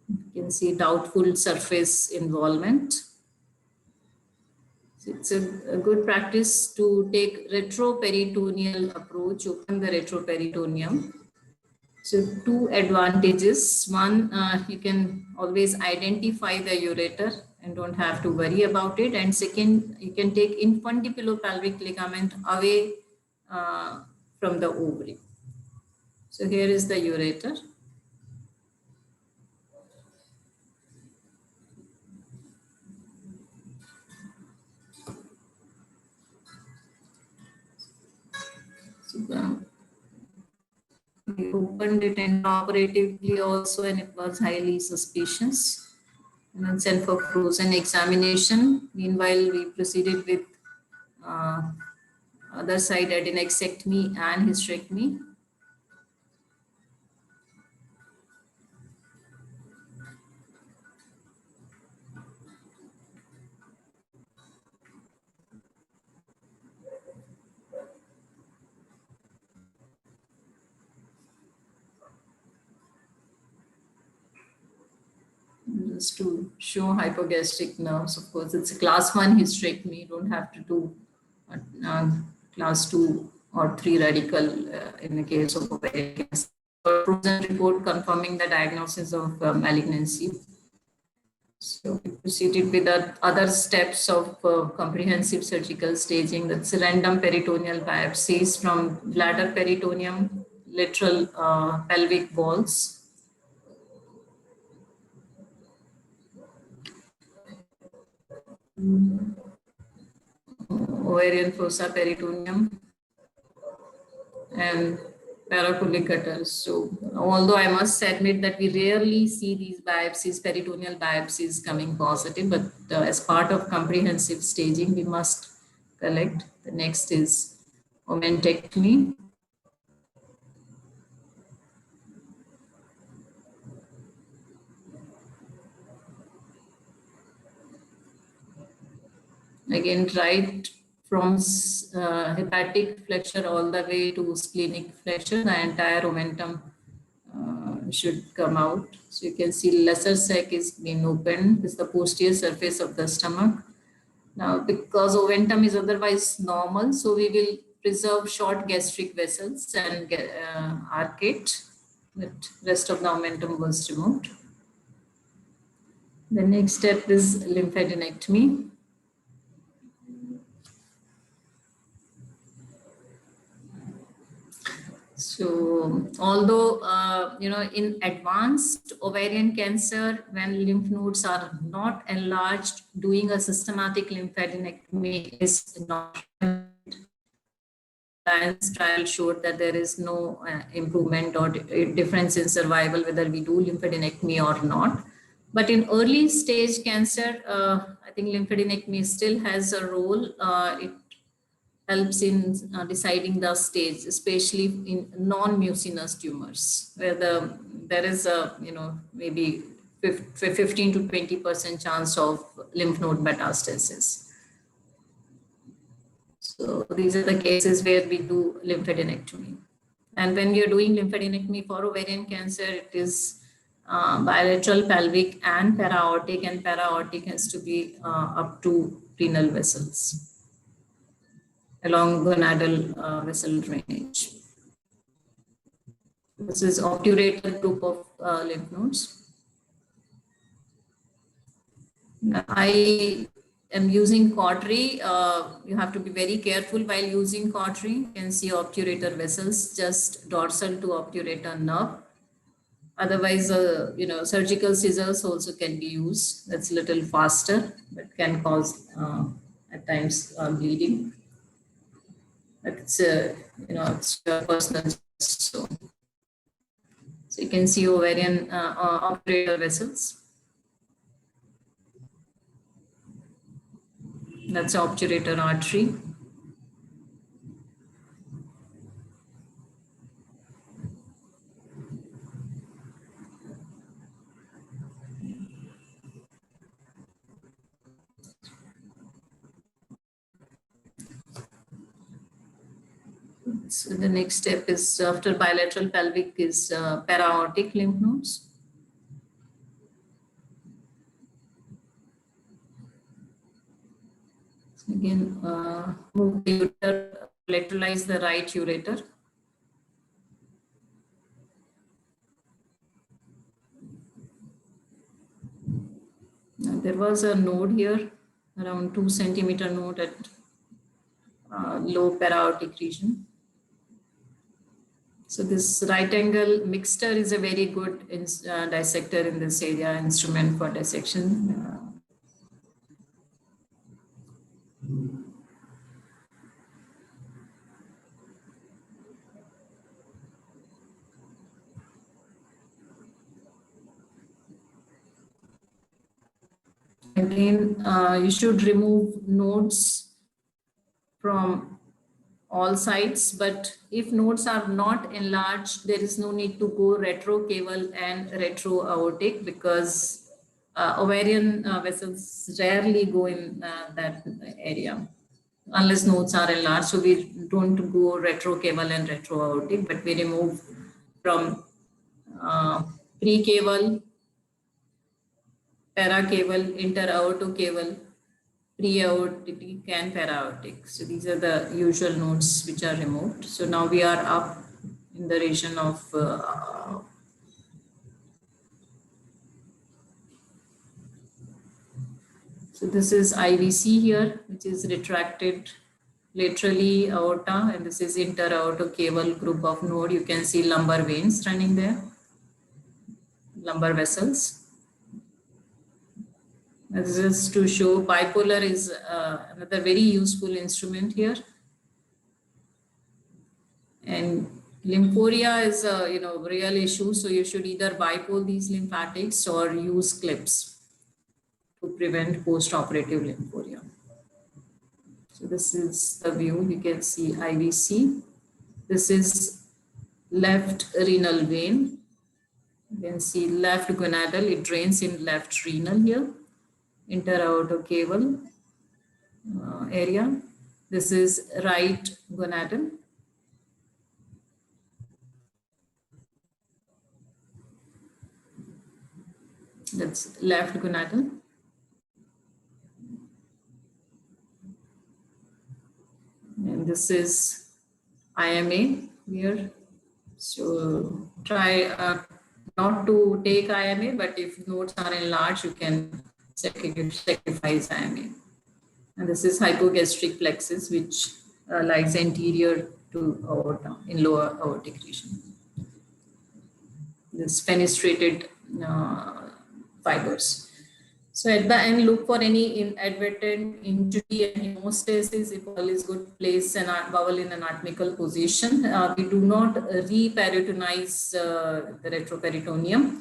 You can see doubtful surface involvement. It's a good practice to take retroperitoneal approach, open the retroperitoneum. So two advantages. One, you can always identify the ureter and don't have to worry about it. And second, you can take infundibulopelvic ligament away from the ovary. So here is the ureter. We opened it intraoperatively also, and it was highly suspicious. And then sent for frozen examination. Meanwhile, we proceeded with other side adenexectomy and hysterectomy. just to show hypogastric nerves. Of course, it's a class 1 hysterectomy. You don't have to do class 2 or 3 radical in the case of ovarian cancer. Frozen report confirming the diagnosis of malignancy. So we proceeded with the other steps of comprehensive surgical staging. That's random peritoneal biopsies from bladder peritoneum, lateral pelvic walls. Ovarian fossa peritoneum and paracollic gutters. So although I must admit that we rarely see these biopsies, peritoneal biopsies coming positive, but as part of comprehensive staging, we must collect. The next is omentectomy. Again, right from hepatic flexure all the way to splenic flexure, the entire omentum should come out. So you can see lesser sac is being opened. This is the posterior surface of the stomach. Now, because omentum is otherwise normal, so we will preserve short gastric vessels and arcate, but rest of the omentum was removed. The next step is lymphadenectomy. So, although, in advanced ovarian cancer, when lymph nodes are not enlarged, doing a systematic lymphadenectomy is not. Science trial showed that there is no improvement or difference in survival whether we do lymphadenectomy or not. But in early stage cancer, I think lymphadenectomy still has a role. It helps in deciding the stage, especially in non-mucinous tumors, where there is a maybe 15 to 20% chance of lymph node metastasis. So these are the cases where we do lymphadenectomy. And when we are doing lymphadenectomy for ovarian cancer, it is bilateral pelvic and para-aortic has to be up to renal vessels along gonadal vessel drainage. This is obturator group of lymph nodes. I am using cautery. You have to be very careful while using cautery. You can see obturator vessels, just dorsal to obturator nerve. Otherwise, surgical scissors also can be used. That's a little faster, but can cause at times bleeding. But it's it's your personal choice. So you can see ovarian obturator vessels. That's obturator artery. So the next step is after bilateral pelvic is para-aortic lymph nodes. So again, move the ureter, lateralize the right ureter. Now, there was a node here, around 2 centimeter node at low para-aortic region. So this right angle mixture is a very good dissector in this area, instrument for dissection. Again, you should remove nodes from all sides, but if nodes are not enlarged, there is no need to go retrocaval and retroaortic, because ovarian vessels rarely go in that area unless nodes are enlarged. So we don't go retrocaval and retroaortic, but we remove from precaval paracaval, interaortocaval, pre-aortic and para-aortic. So these are the usual nodes which are removed. So now we are up in the region of so this is IVC here, which is retracted laterally aorta, and this is interaortocaval group of node. You can see lumbar veins running there, lumbar vessels. This is to show bipolar is another very useful instrument here. And lymphoria is a real issue, so you should either bipole these lymphatics or use clips to prevent post-operative lymphoria. So this is the view. You can see IVC. This is left renal vein. You can see left gonadal. It drains in left renal here. Interaortocaval area. This is right gonadal. That's left gonadal. And this is IMA here. So try not to take IMA, but if nodes are enlarged, you can sacrifice IMA. And this is hypogastric plexus, which lies anterior to aorta in lower aortic region. This fenestrated fibers. So at the end, look for any inadvertent injury and hemostasis. If all is good, place an bowel in anatomical position. We do not reperitonize the retroperitoneum,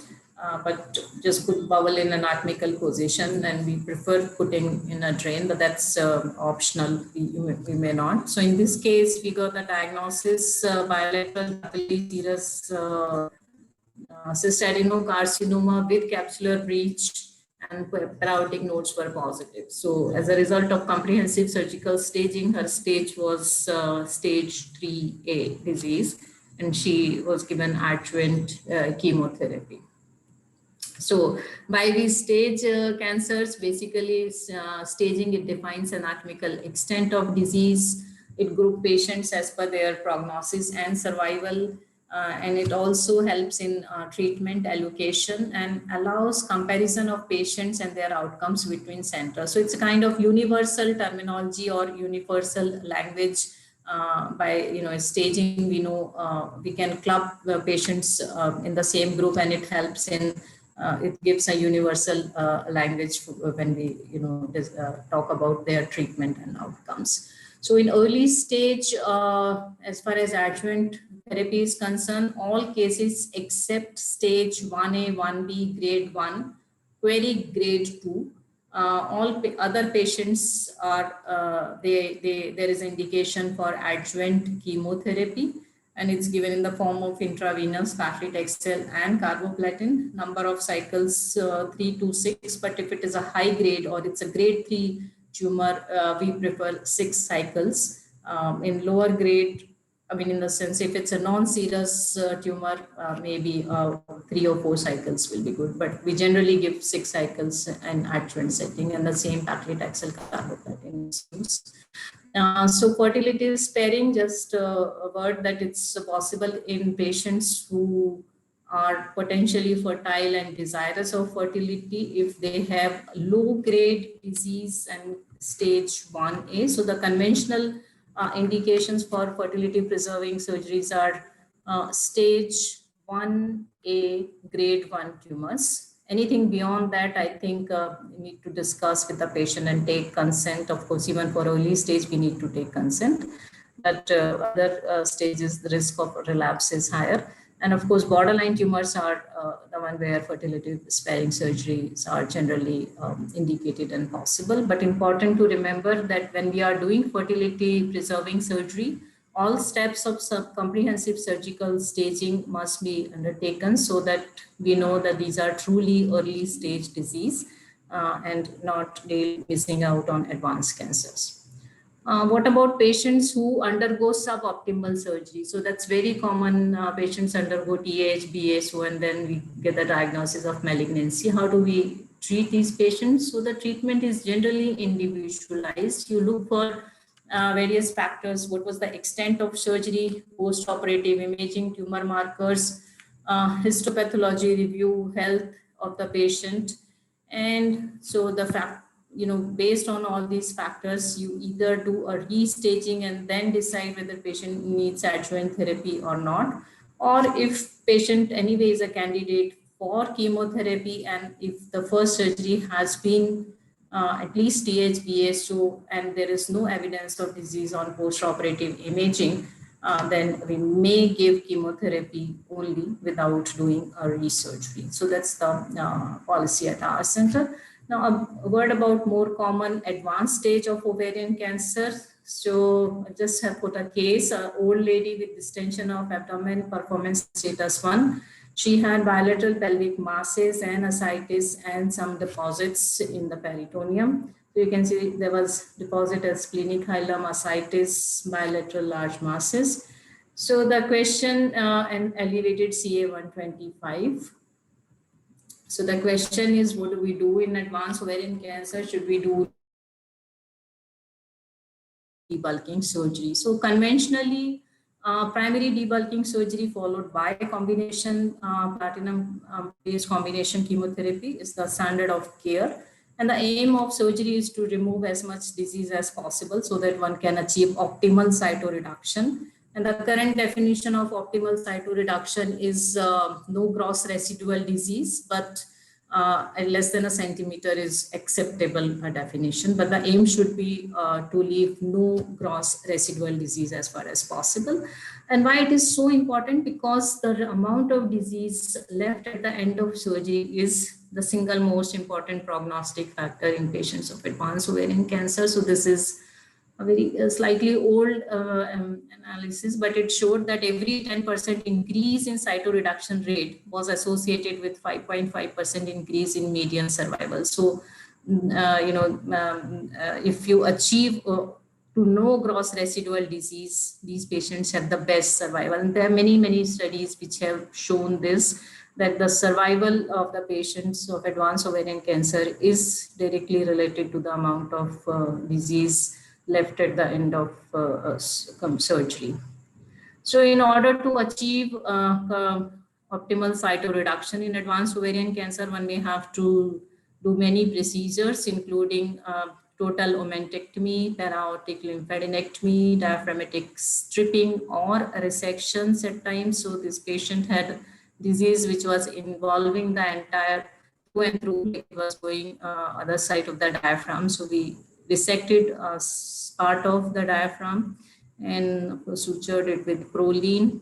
but just put bowel in anatomical position, and we prefer putting in a drain, but that's optional. We may not. So in this case, we got the diagnosis bilateral serous cystadenocarcinoma with capsular breach, and para-aortic nodes were positive. So as a result of comprehensive surgical staging, her stage was stage 3A disease, and she was given adjuvant chemotherapy. So by these stage cancers, basically staging, it defines anatomical extent of disease. It groups patients as per their prognosis and survival. And it also helps in treatment allocation and allows comparison of patients and their outcomes between centers. So it's a kind of universal terminology or universal language. By staging, we know we can club the patients in the same group, and it helps in it gives a universal language when we talk about their treatment and outcomes. So in early stage, as far as adjuvant therapy is concerned, all cases except stage 1A, 1B, grade 1, query grade 2, all other patients are, there is indication for adjuvant chemotherapy, and it's given in the form of intravenous paclitaxel and carboplatin. Number of cycles 3 to 6, but if it is a high grade or it's a grade 3 tumor, we prefer 6 cycles. In lower grade, in the sense, if it's a non-serous tumor, maybe 3 or 4 cycles will be good, but we generally give 6 cycles in adjuvant setting, and the same paclitaxel carboplatin is used. So fertility sparing, just a word that it's possible in patients who are potentially fertile and desirous of fertility if they have low grade disease and stage 1A. So the conventional indications for fertility preserving surgeries are stage 1A grade 1 tumors. Anything beyond that, I think we need to discuss with the patient and take consent. Of course, even for early stage, we need to take consent. But other stages, the risk of relapse is higher. And of course, borderline tumors are the one where fertility sparing surgeries are generally indicated and possible. But important to remember that when we are doing fertility preserving surgery, all steps of comprehensive surgical staging must be undertaken so that we know that these are truly early stage disease and not missing out on advanced cancers. What about patients who undergo suboptimal surgery? So that's very common. Patients undergo TAH, BSO, and then we get the diagnosis of malignancy. How do we treat these patients. So the treatment is generally individualized. You look for various factors. What was the extent of surgery, post-operative imaging, tumor markers, histopathology review, health of the patient. And so the fact, based on all these factors, you either do a restaging and then decide whether patient needs adjuvant therapy or not, or if patient anyway is a candidate for chemotherapy, and if the first surgery has been at least THBA, so, and there is no evidence of disease on post-operative imaging, then we may give chemotherapy only without doing a resurgery. So that's the policy at our center. Now, a word about more common advanced stage of ovarian cancer. So I just have put a case, an old lady with distension of abdomen, performance status 1. She had bilateral pelvic masses and ascites and some deposits in the peritoneum. So you can see there was deposit as splenic hilum, ascites, bilateral large masses. So the question, and elevated CA-125. So the question is, what do we do in advanced ovarian cancer? Should we do debulking surgery? So conventionally, primary debulking surgery followed by combination platinum-based combination chemotherapy is the standard of care. And the aim of surgery is to remove as much disease as possible so that one can achieve optimal cytoreduction. And the current definition of optimal cytoreduction is no gross residual disease, but less than a centimeter is acceptable definition. But the aim should be to leave no gross residual disease as far as possible. And why it is so important? Because the amount of disease left at the end of surgery is the single most important prognostic factor in patients of advanced ovarian cancer. So this is a very slightly old analysis, but it showed that every 10% increase in cytoreduction rate was associated with 5.5% increase in median survival. So, if you achieve to no gross residual disease, these patients have the best survival. And there are many, many studies which have shown this, that the survival of the patients of advanced ovarian cancer is directly related to the amount of disease left at the end of surgery. So in order to achieve optimal cytoreduction in advanced ovarian cancer, one may have to do many procedures, including total omentectomy, para-aortic lymphadenectomy, diaphragmatic stripping, or resections at times. So this patient had disease which was involving the entire through and through, it was going other side of the diaphragm. So we resected part of the diaphragm and sutured it with Prolene.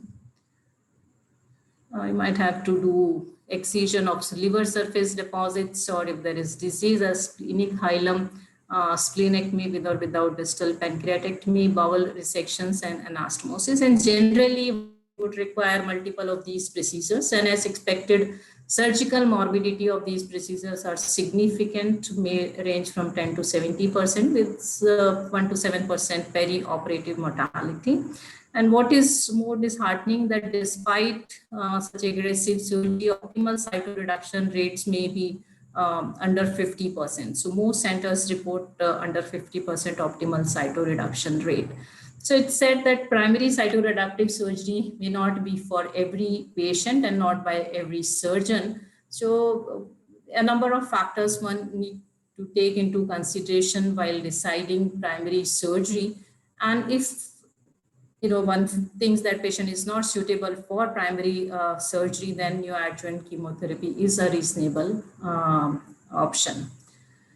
You might have to do excision of liver surface deposits, or if there is disease as splenic hilum, splenectomy with or without distal pancreatectomy, bowel resections, and anastomosis. And generally would require multiple of these procedures, and as expected, surgical morbidity of these procedures are significant, may range from 10 to 70%, with 1 to 7% peri-operative mortality. And what is more disheartening, that despite such aggressive surgery, optimal cytoreduction rates may be under 50%. So most centers report under 50% optimal cytoreduction rate. So it's said that primary cytoreductive surgery may not be for every patient and not by every surgeon. So a number of factors one need to take into consideration while deciding primary surgery. And if one thinks that patient is not suitable for primary surgery, then neoadjuvant chemotherapy is a reasonable option.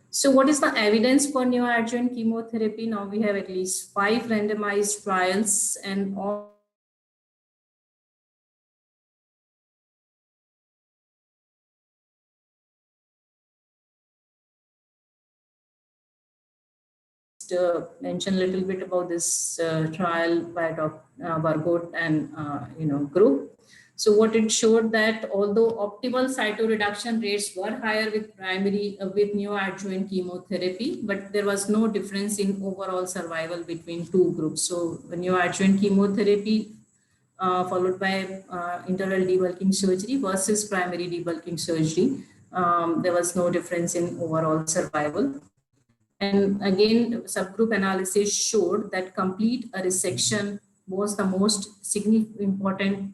So what is the evidence for neoadjuvant chemotherapy? Now we have at least 5 randomized trials, and all mention a little bit about this trial by Dr. Vargot and group. So what it showed, that although optimal cytoreduction rates were higher with primary with neoadjuvant chemotherapy, but there was no difference in overall survival between two groups. So neoadjuvant chemotherapy followed by interval debulking surgery versus primary debulking surgery There was no difference in overall survival. And again, subgroup analysis showed that complete resection was the most significant important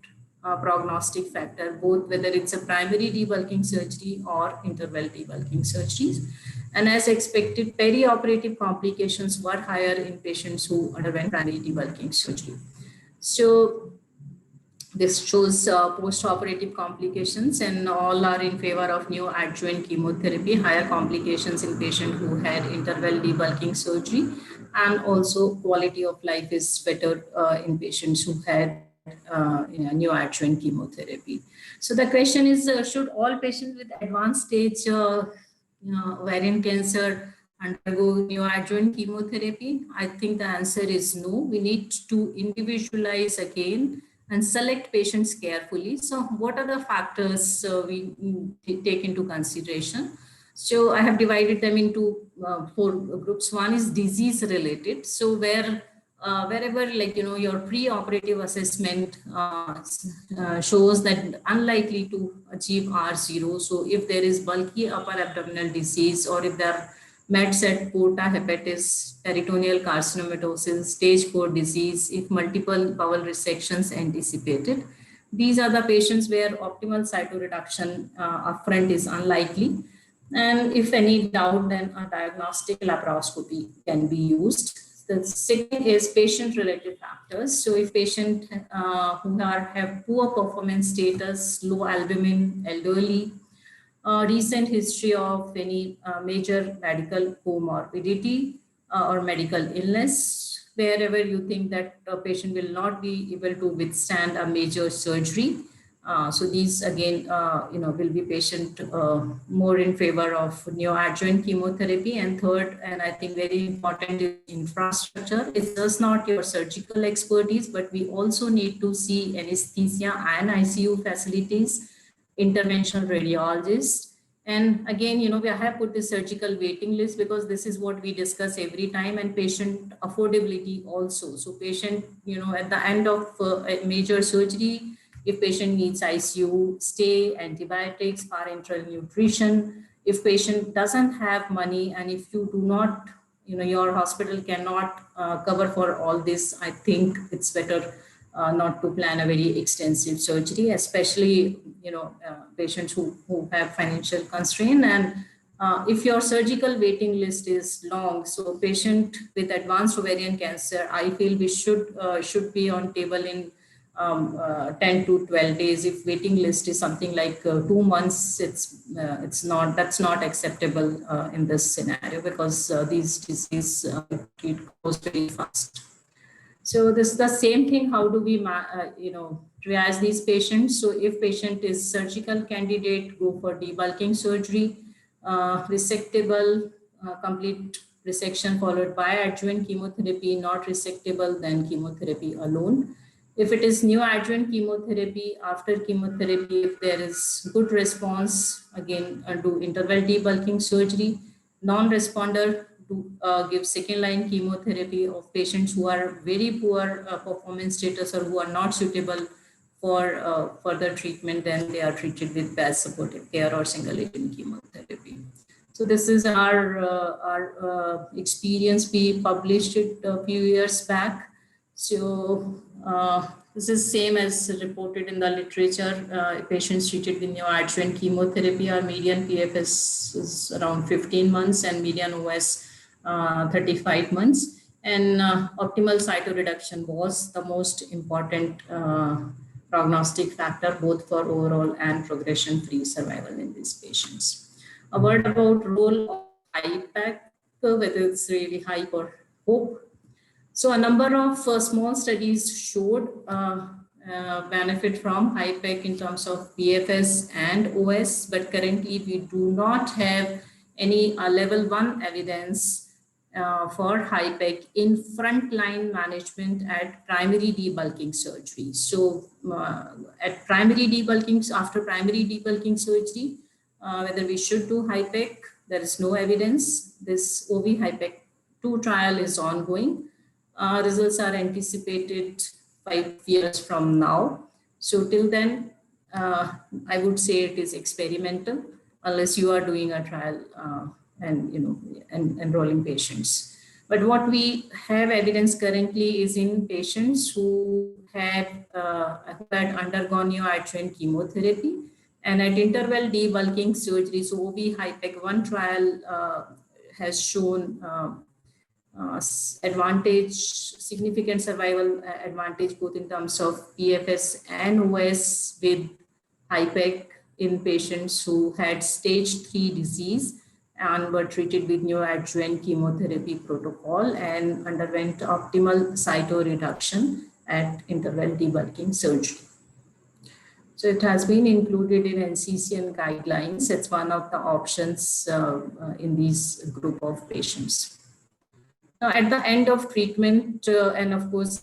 prognostic factor, both whether it's a primary debulking surgery or interval debulking surgeries. And as expected, perioperative complications were higher in patients who underwent primary debulking surgery. So this shows post-operative complications, and all are in favor of neoadjuvant chemotherapy, higher complications in patients who had interval debulking surgery, and also quality of life is better in patients who had neoadjuvant chemotherapy. So the question is, should all patients with advanced stage ovarian cancer undergo neoadjuvant chemotherapy? I think the answer is no. We need to individualize again and select patients carefully. So what are the factors we take into consideration? So I have divided them into 4 groups. One is disease related. So wherever your pre-operative assessment shows that unlikely to achieve R0. So if there is bulky upper abdominal disease, or if there are mets at porta, hepatis, peritoneal carcinomatosis, stage 4 disease, if multiple bowel resections anticipated. These are the patients where optimal cytoreduction upfront is unlikely. And if any doubt, then a diagnostic laparoscopy can be used. The second is patient-related factors. So if patient who have poor performance status, low albumin, elderly, recent history of any major medical comorbidity or medical illness, wherever you think that a patient will not be able to withstand a major surgery. So these again, will be patient more in favor of neoadjuvant chemotherapy. And third, and I think very important, is infrastructure. It's just not your surgical expertise, but we also need to see anesthesia and ICU facilities, interventional radiologists. And again, we have put the surgical waiting list because this is what we discuss every time, and patient affordability also. So patient, at the end of a major surgery, if patient needs ICU stay, antibiotics, parenteral nutrition, if patient doesn't have money, and if you do not, your hospital cannot cover for all this, I think it's better not to plan a very extensive surgery, especially patients who have financial constraint. And if your surgical waiting list is long, so patient with advanced ovarian cancer, I feel we should be on table in 10 to 12 days. If waiting list is something like 2 months, that's not acceptable in this scenario, because these diseases goes very fast. So this is the same thing. How do we, triage these patients? So if patient is surgical candidate, go for debulking surgery, resectable, complete resection followed by adjuvant chemotherapy, not resectable, then chemotherapy alone. If it is neoadjuvant chemotherapy, after chemotherapy, if there is good response, again, do interval debulking surgery. Non-responder, to give second-line chemotherapy of patients who are very poor performance status or who are not suitable for further treatment, then they are treated with best supportive care or single-agent chemotherapy. So this is our experience. We published it a few years back. So this is same as reported in the literature. Patients treated with neoadjuvant chemotherapy, our median PFS is around 15 months and median OS 35 months. And optimal cytoreduction was the most important prognostic factor, both for overall and progression-free survival in these patients. A word about role of HIPEC, whether it's really HYPE or HOPE. So a number of small studies showed benefit from HIPEC in terms of PFS and OS, but currently we do not have any level 1 evidence for HIPEC in frontline management at primary debulking surgery. So at primary debulking, after primary debulking surgery, whether we should do HIPEC, there is no evidence. This OV HIPEC 2 trial is ongoing. Results are anticipated 5 years from now. So till then, I would say it is experimental. unless you are doing a trial and enrolling patients. But what we have evidence currently is in patients who had undergone neoadjuvant chemotherapy and at interval debulking surgery. So OB-HIPEC-1 trial has shown significant survival advantage both in terms of PFS and OS with HIPEC in patients who had stage 3 disease and were treated with neoadjuvant chemotherapy protocol and underwent optimal cytoreduction at interval debulking surgery. So it has been included in NCCN guidelines. It's one of the options in this group of patients. Now, at the end of treatment, and of course,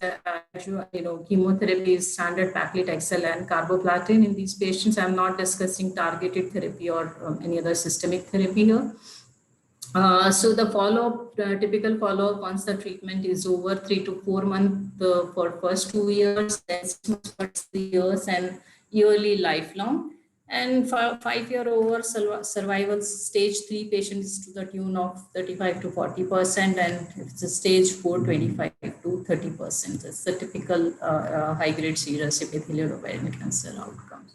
chemotherapy is standard paclitaxel and carboplatin in these patients. I'm not discussing targeted therapy or any other systemic therapy here. So the follow-up, typical follow-up once the treatment is over, 3 to 4 months for first 2 years, then 6 months for 3 years, and yearly lifelong. And for 5-year over survival, stage 3 patients to the tune of 35 to 40%, and if it's a stage 4, 25 to 30%. That's the typical high-grade serous epithelial ovarian cancer outcomes.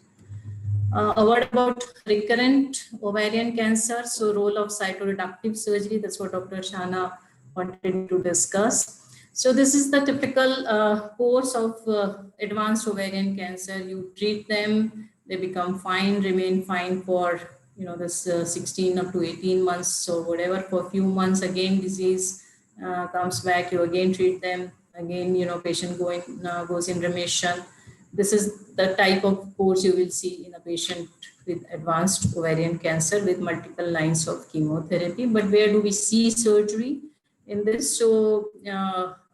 What about recurrent ovarian cancer? So role of cytoreductive surgery, that's what Dr. Shana wanted to discuss. So this is the typical course of advanced ovarian cancer. You treat them, they become fine, remain fine for this 16 up to 18 months or whatever. For a few months, again disease comes back. You again treat them. Again, patient goes in remission. This is the type of course you will see in a patient with advanced ovarian cancer with multiple lines of chemotherapy. But where do we see surgery in this? So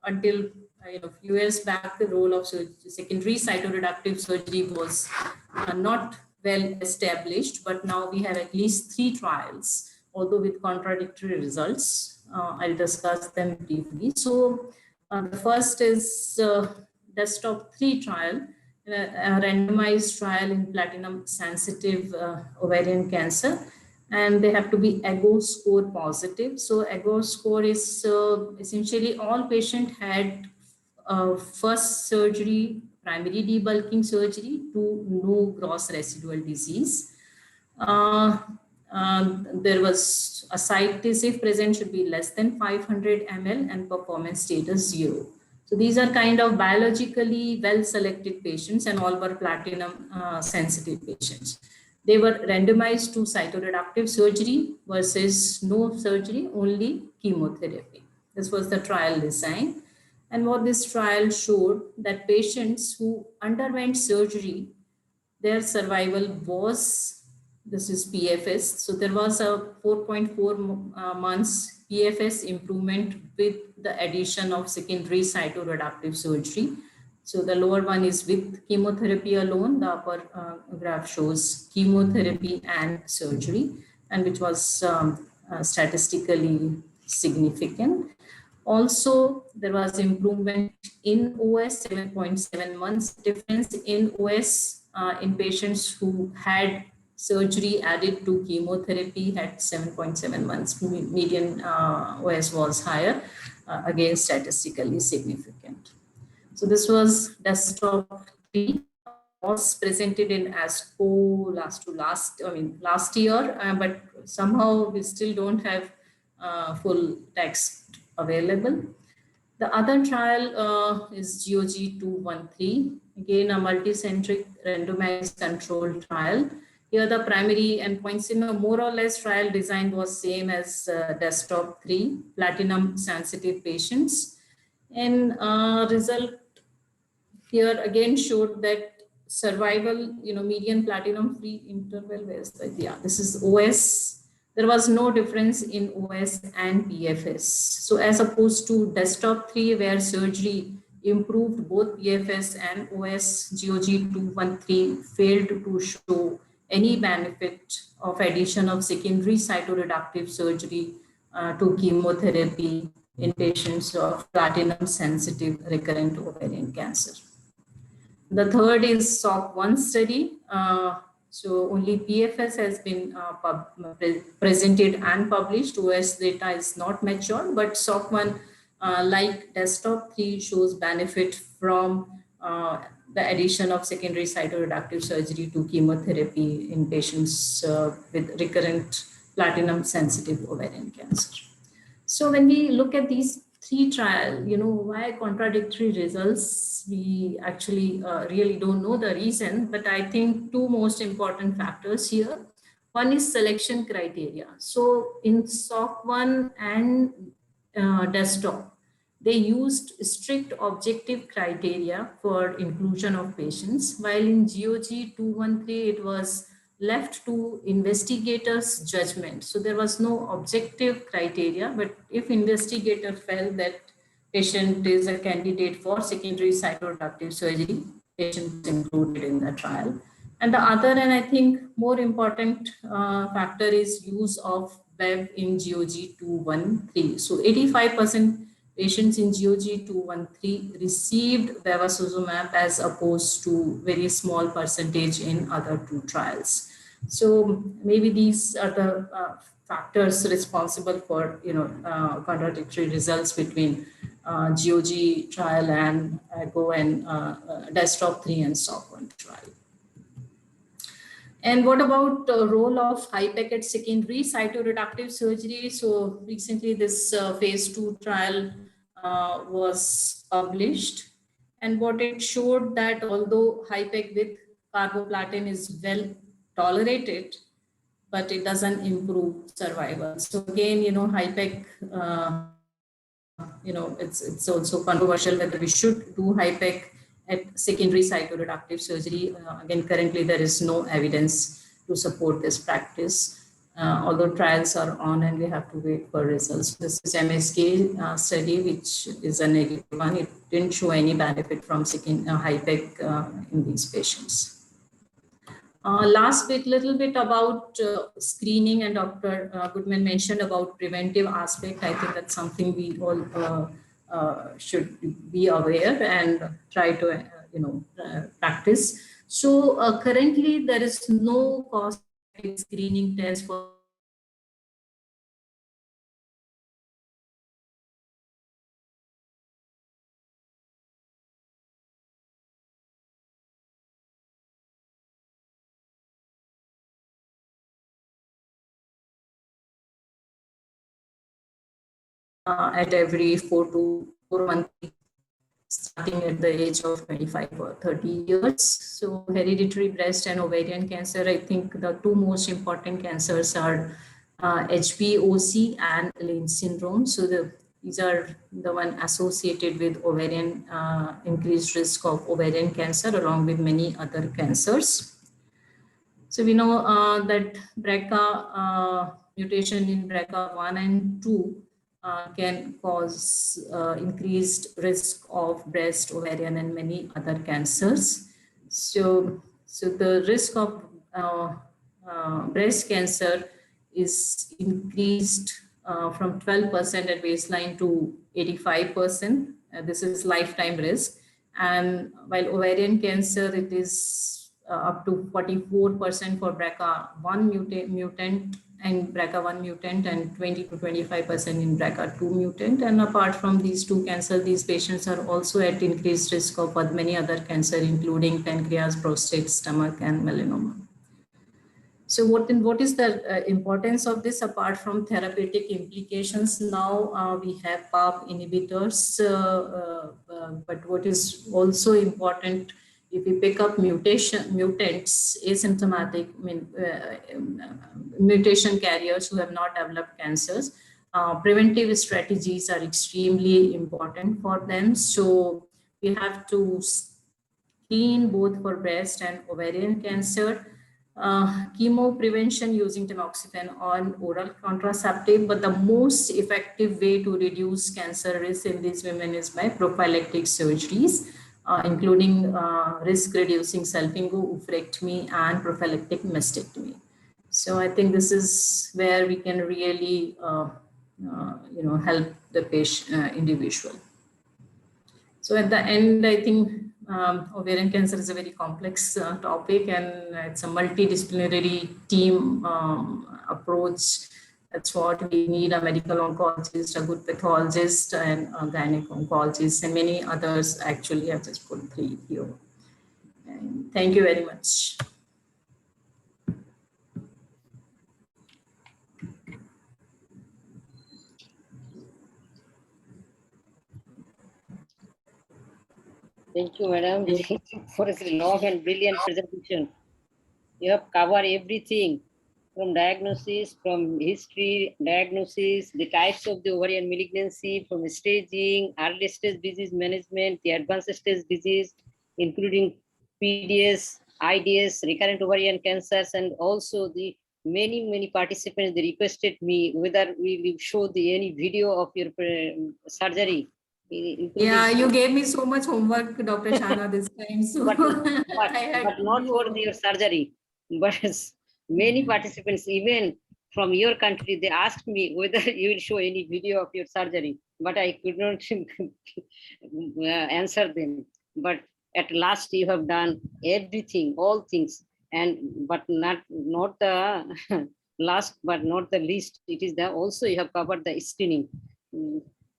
until a few years back, the role of secondary cytoreductive surgery was not well established, but now we have at least 3 trials, although with contradictory results. I'll discuss them briefly. So the first is Desktop 3 trial, a randomized trial in platinum sensitive ovarian cancer, and they have to be AGO score positive. So AGO score is essentially all patients had first surgery, primary debulking surgery to no gross residual disease. There was a site TIS present should be less than 500 ml and performance status 0. So these are kind of biologically well-selected patients and all were platinum sensitive patients. They were randomized to cytoreductive surgery versus no surgery, only chemotherapy. This was the trial design. And what this trial showed that patients who underwent surgery, their survival was, this is PFS. So there was a 4.4 months PFS improvement with the addition of secondary cytoreductive surgery. So the lower one is with chemotherapy alone. The upper graph shows chemotherapy and surgery, and which was statistically significant. Also, there was improvement in OS, 7.7 months difference in OS in patients who had surgery added to chemotherapy had 7.7 months. Median OS was higher, again statistically significant. So this was Desktop 3, was presented in ASCO last year, but somehow we still don't have full text available. The other trial is GOG 213, again a multicentric randomized controlled trial. Here the primary endpoints in a more or less trial design was same as Desktop 3, platinum sensitive patients. And result here again showed that survival, median platinum free interval, where's the, yeah, this is OS. There was no difference in OS and PFS. So as opposed to Desktop 3, where surgery improved both PFS and OS, GOG 213 failed to show any benefit of addition of secondary cytoreductive surgery to chemotherapy in patients of platinum sensitive recurrent ovarian cancer. The third is SOC1 study. So only PFS has been presented and published. OS data is not mature, but SOC1, like desktop 3, shows benefit from the addition of secondary cytoreductive surgery to chemotherapy in patients with recurrent platinum-sensitive ovarian cancer. So when we look at these 3 trials, why contradictory results, we actually really don't know the reason, but I think 2 most important factors here. One is selection criteria. So in SOC1 and desktop, they used strict objective criteria for inclusion of patients, while in GOG 213, it was left to investigators' judgment. So there was no objective criteria, but if investigator felt that patient is a candidate for secondary cytoreductive surgery, patient is included in the trial. And the other, and I think more important factor is use of BEV in GOG 213. So 85% patients in GOG 213 received bevacizumab as opposed to very small percentage in other 2 trials. So maybe these are the factors responsible for contradictory results between GOG trial and GO and desktop 3 and SOC1 trial. And what about the role of HIPEC at secondary cytoreductive surgery? So recently this phase 2 trial was published, and what it showed that although HIPEC with carboplatin is well tolerated, but it doesn't improve survival. So again, HIPEC, it's also controversial whether we should do HIPEC at secondary cytoreductive surgery. Again, currently there is no evidence to support this practice, although trials are on and we have to wait for results. This is MSK study, which is a negative one. It didn't show any benefit from HIPEC in these patients. Last bit, little bit about screening, and Dr. Goodman mentioned about preventive aspect. I think that's something we all should be aware and try to practice. So currently there is no cost screening test for at every 4 months, starting at the age of 25 or 30 years. So hereditary breast and ovarian cancer, I think the 2 most important cancers are HBOC and Lynch syndrome. So these are the one associated with ovarian, increased risk of ovarian cancer along with many other cancers. So we know that BRCA mutation in BRCA1 and 2 can cause increased risk of breast, ovarian, and many other cancers. So the risk of breast cancer is increased from 12% at baseline to 85%. This is lifetime risk. And while ovarian cancer, it is up to 44% for BRCA1 mutant and BRCA1 mutant, and 20 to 25% in BRCA2 mutant. And apart from these 2 cancers, these patients are also at increased risk of many other cancers, including pancreas, prostate, stomach, and melanoma. So what is the importance of this apart from therapeutic implications? Now we have PARP inhibitors, but what is also important, if we pick up mutants, asymptomatic mutation carriers who have not developed cancers, preventive strategies are extremely important for them. So we have to screen both for breast and ovarian cancer. Chemo prevention using tamoxifen or oral contraceptive, but the most effective way to reduce cancer risk in these women is by prophylactic surgeries, including risk-reducing salpingo, oophorectomy, and prophylactic mastectomy. So I think this is where we can really, help the patient individual. So at the end, I think Ovarian cancer is a very complex topic, and it's a multidisciplinary team approach. That's what we need: a medical oncologist, a good pathologist, and a gynec oncologist, and many others. Actually, I've just put 3 here. And thank you very much. Thank you, madam, for a long and brilliant presentation. You have covered everything from diagnosis, from history, diagnosis, the types of the ovarian malignancy, from staging, early stage disease management, the advanced stage disease, including PDS, IDS, recurrent ovarian cancers, and also the many participants, they requested me whether we will show any video of your surgery. Yeah, you gave me so much homework, Dr. Shana, this time. So but not for do your surgery. But many participants, even from your country, they asked me whether you will show any video of your surgery, but I could not answer them. But at last, you have done everything, all things, and but not the last, but not the least. It is the also you have covered the screening.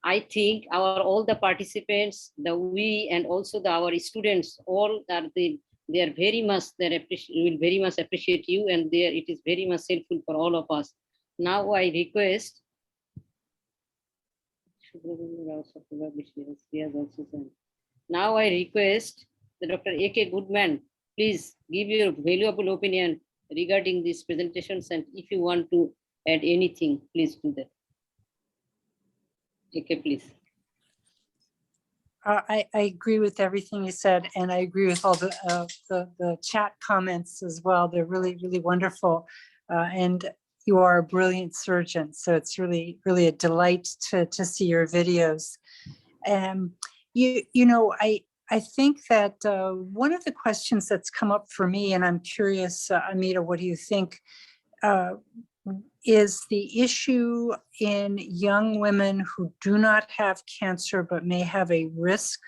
I think all the participants, we and also our students, all are they are very much will very much appreciate you, and it is very much helpful for all of us. Now I request. Now I request the Dr. A.K. Goodman, please give your valuable opinion regarding these presentations, and if you want to add anything, please do that. Okay, please. I agree with everything you said, and I agree with all the chat comments as well. They're really, really wonderful. And you are a brilliant surgeon, so it's really, really a delight to see your videos. You know, I think that one of the questions that's come up for me, and I'm curious, Amita, what do you think? Is the issue in young women who do not have cancer but may have a risk,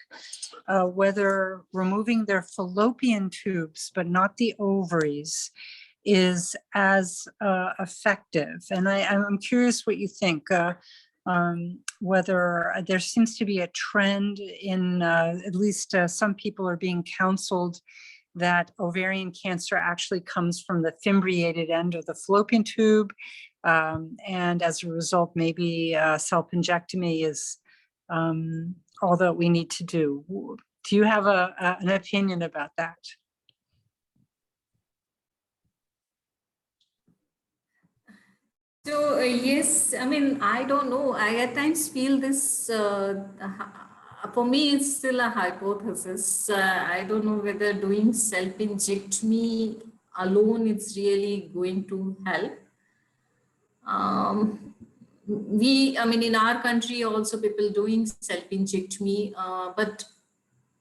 whether removing their fallopian tubes but not the ovaries is as effective. And I'm curious what you think, whether there seems to be a trend in, at least some people are being counseled that ovarian cancer actually comes from the fimbriated end of the fallopian tube. And as a result, maybe salpingectomy is all that we need to do. Do you have an opinion about that? So yes, I mean, I don't know. I at times feel this, for me, it's still a hypothesis. I don't know whether doing self-injectomy alone is really going to help. I mean, in our country also people doing self-injectomy, but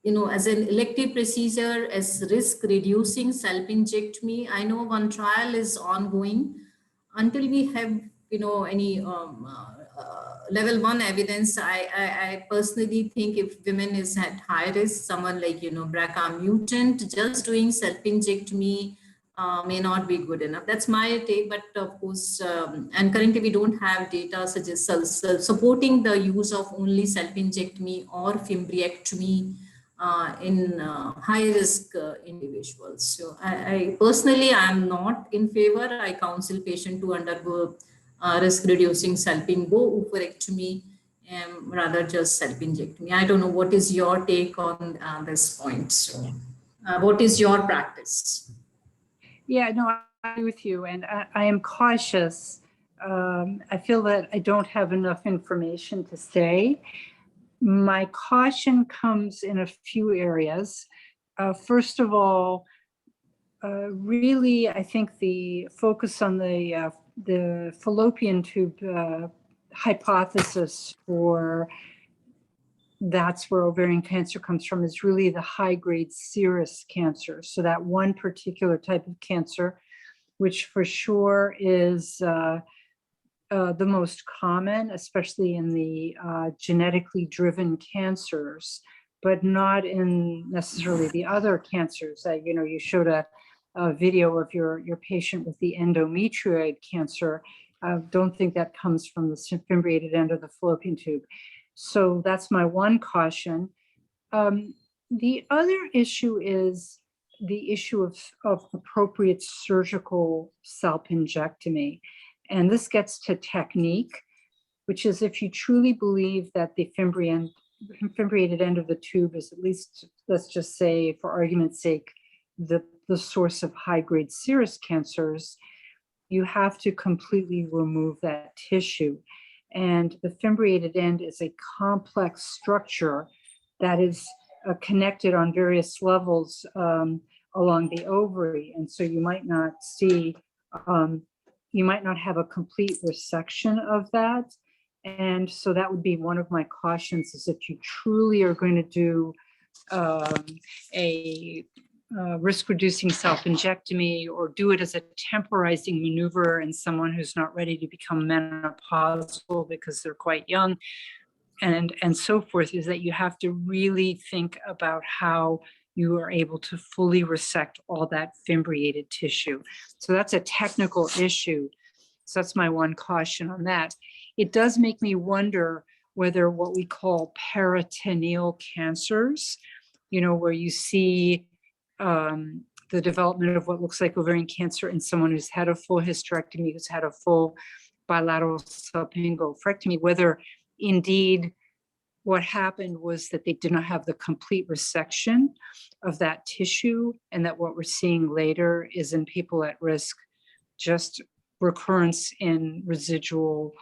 you know, as an elective procedure, as risk reducing self-injectomy, I know one trial is ongoing. Until we have, you know, any level 1 evidence, I personally think if women is at high risk, someone like, you know, BRCA mutant, just doing self-injectomy may not be good enough. That's my take, but of course, and currently we don't have data supporting the use of only self-injectomy or fimbriectomy in high-risk individuals. So I personally, I'm not in favor. I counsel patient to undergo risk-reducing salpingo oophorectomy rather just self-injectomy. I don't know, what is your take on this point? So what is your practice? Yeah, no, I agree with you, and I am cautious. I feel that I don't have enough information to say. My caution comes in a few areas. First of all, really, I think the focus on the fallopian tube hypothesis for that's where ovarian cancer comes from is really the high-grade serous cancer. So that one particular type of cancer, which for sure is the most common, especially in the genetically driven cancers, but not in necessarily the other cancers. You showed a video of your patient with the endometrioid cancer. I don't think that comes from the fimbriated end of the fallopian tube. So that's my one caution. The other issue is the issue of appropriate surgical salpingectomy. And this gets to technique, which is if you truly believe that the fimbriated end of the tube is, at least, let's just say for argument's sake, the source of high-grade serous cancers, you have to completely remove that tissue. And the fimbriated end is a complex structure that is connected on various levels along the ovary. And so you might not see, you might not have a complete resection of that. And so that would be one of my cautions, is if you truly are going to do a risk-reducing salpingectomy, or do it as a temporizing maneuver in someone who's not ready to become menopausal because they're quite young, and so forth, is that you have to really think about how you are able to fully resect all that fimbriated tissue. So that's a technical issue. So that's my one caution on that. It does make me wonder whether what we call peritoneal cancers, where you see the development of what looks like ovarian cancer in someone who's had a full hysterectomy, who's had a full bilateral salpingo-oophorectomy, whether indeed what happened was that they did not have the complete resection of that tissue, and that what we're seeing later is in people at risk, just recurrence in residual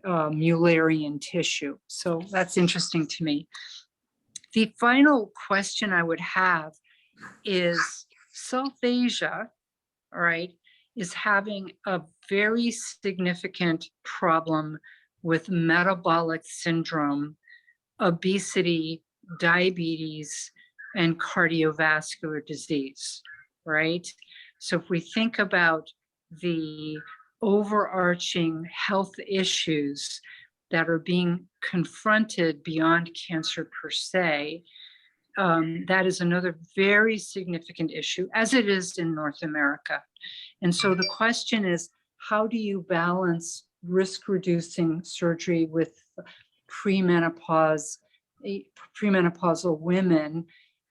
Mullerian tissue. So that's interesting to me. The final question I would have is South-Asia, all right, is having a very significant problem with metabolic syndrome, obesity, diabetes, and cardiovascular disease, right? So if we think about the overarching health issues that are being confronted beyond cancer per se, that is another very significant issue, as it is in North America. And so the question is, how do you balance risk-reducing surgery with premenopausal women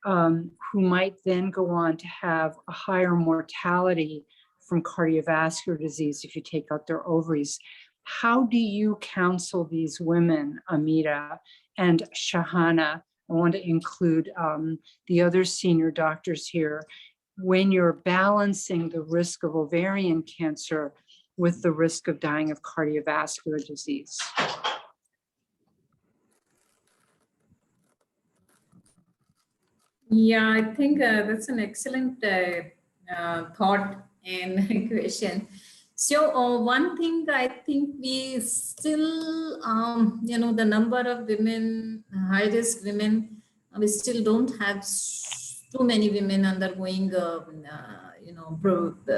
who might then go on to have a higher mortality from cardiovascular disease if you take out their ovaries? How do you counsel these women, Amita and Shahana? I want to include the other senior doctors here, when you're balancing the risk of ovarian cancer with the risk of dying of cardiovascular disease. Yeah, I think that's an excellent thought and question. So one thing I think we still, the number of women, high-risk women, we still don't have too many women undergoing,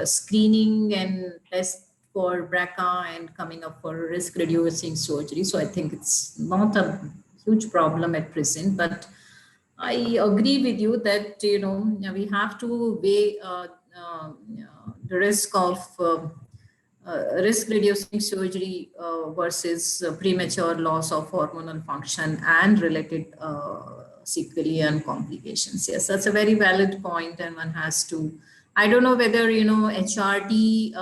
screening and test for BRCA and coming up for risk-reducing surgery. So I think it's not a huge problem at present, but I agree with you that, we have to weigh the risk of risk-reducing surgery versus premature loss of hormonal function and related sequelae and complications. Yes, that's a very valid point, and one has to, I don't know whether, HRT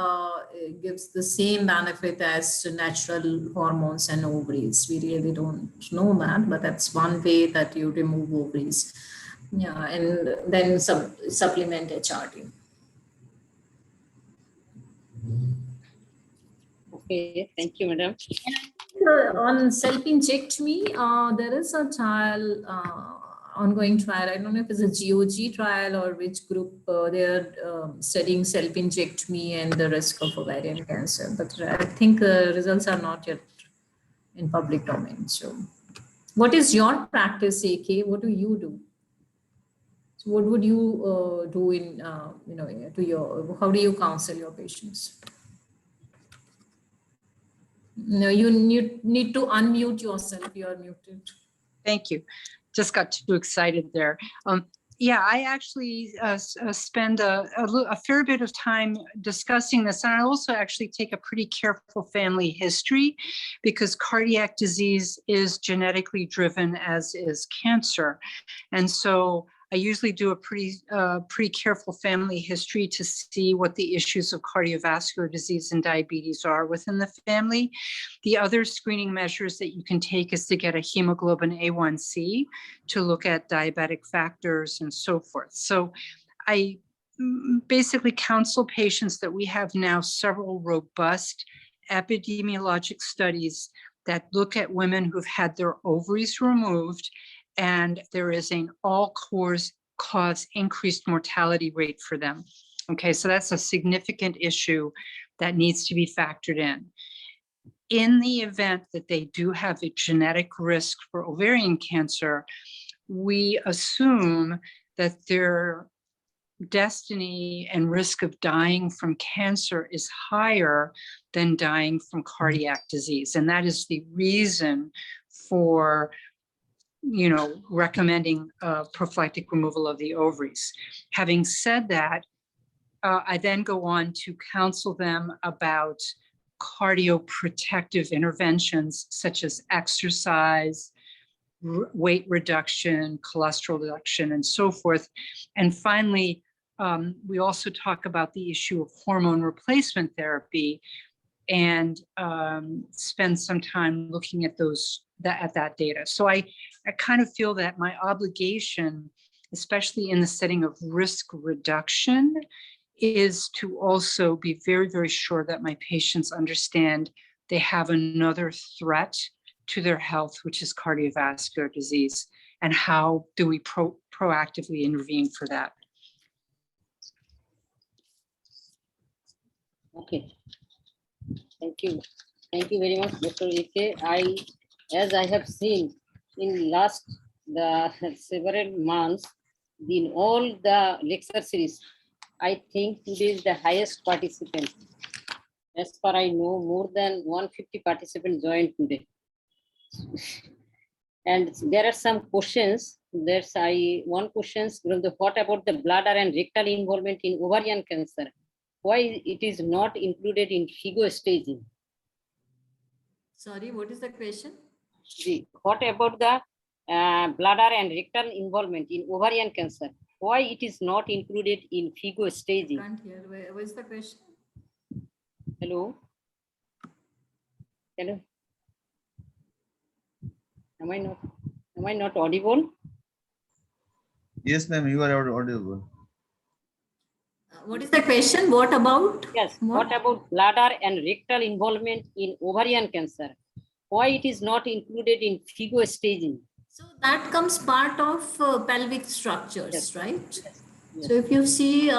gives the same benefit as natural hormones and ovaries. We really don't know that, but that's one way that you remove ovaries. Yeah, and then supplement HRT. Okay, thank you, madam. On salpingectomy, there is a trial, ongoing trial. I don't know if it's a GOG trial or which group. They're studying salpingectomy and the risk of ovarian cancer. But I think results are not yet in public domain. So what is your practice, AK? What do you do? So what would you do in, how do you counsel your patients? No, you need to unmute yourself. You are muted. Thank you. just got too excited there. Yeah, I actually spend a fair bit of time discussing this, and I also actually take a pretty careful family history because cardiac disease is genetically driven, as is cancer. And so I usually do a pretty careful family history to see what the issues of cardiovascular disease and diabetes are within the family. The other screening measures that you can take is to get a hemoglobin A1C to look at diabetic factors and so forth. So I basically counsel patients that we have now several robust epidemiologic studies that look at women who've had their ovaries removed, and there is an all-cause increased mortality rate for them. Okay, so that's a significant issue that needs to be factored in. In the event that they do have a genetic risk for ovarian cancer, we assume that their destiny and risk of dying from cancer is higher than dying from cardiac disease. And that is the reason for recommending prophylactic removal of the ovaries. Having said that, I then go on to counsel them about cardioprotective interventions such as exercise, weight reduction, cholesterol reduction, and so forth. And finally, we also talk about the issue of hormone replacement therapy and spend some time looking at that data. So I kind of feel that my obligation, especially in the setting of risk reduction, is to also be very, very sure that my patients understand they have another threat to their health, which is cardiovascular disease, and how do we proactively intervene for that. Okay. Thank you. Thank you very much, Dr. A.K. As I have seen in the several months, in all the lecture series, I think today is the highest participant. As far I know, more than 150 participants joined today. And there are some questions. There's one question from what about the bladder and rectal involvement in ovarian cancer? Why it is not included in FIGO staging? Sorry, what is the question? What about the bladder and rectal involvement in ovarian cancer? Why it is not included in FIGO staging? Can't hear. Where is the question? Hello? Hello? Am I not audible? Yes, ma'am, you are audible. What is the question? What about? Yes. What about bladder and rectal involvement in ovarian cancer? Why it is not included in FIGO staging? So that comes part of pelvic structures, yes. Right? Yes. So if you see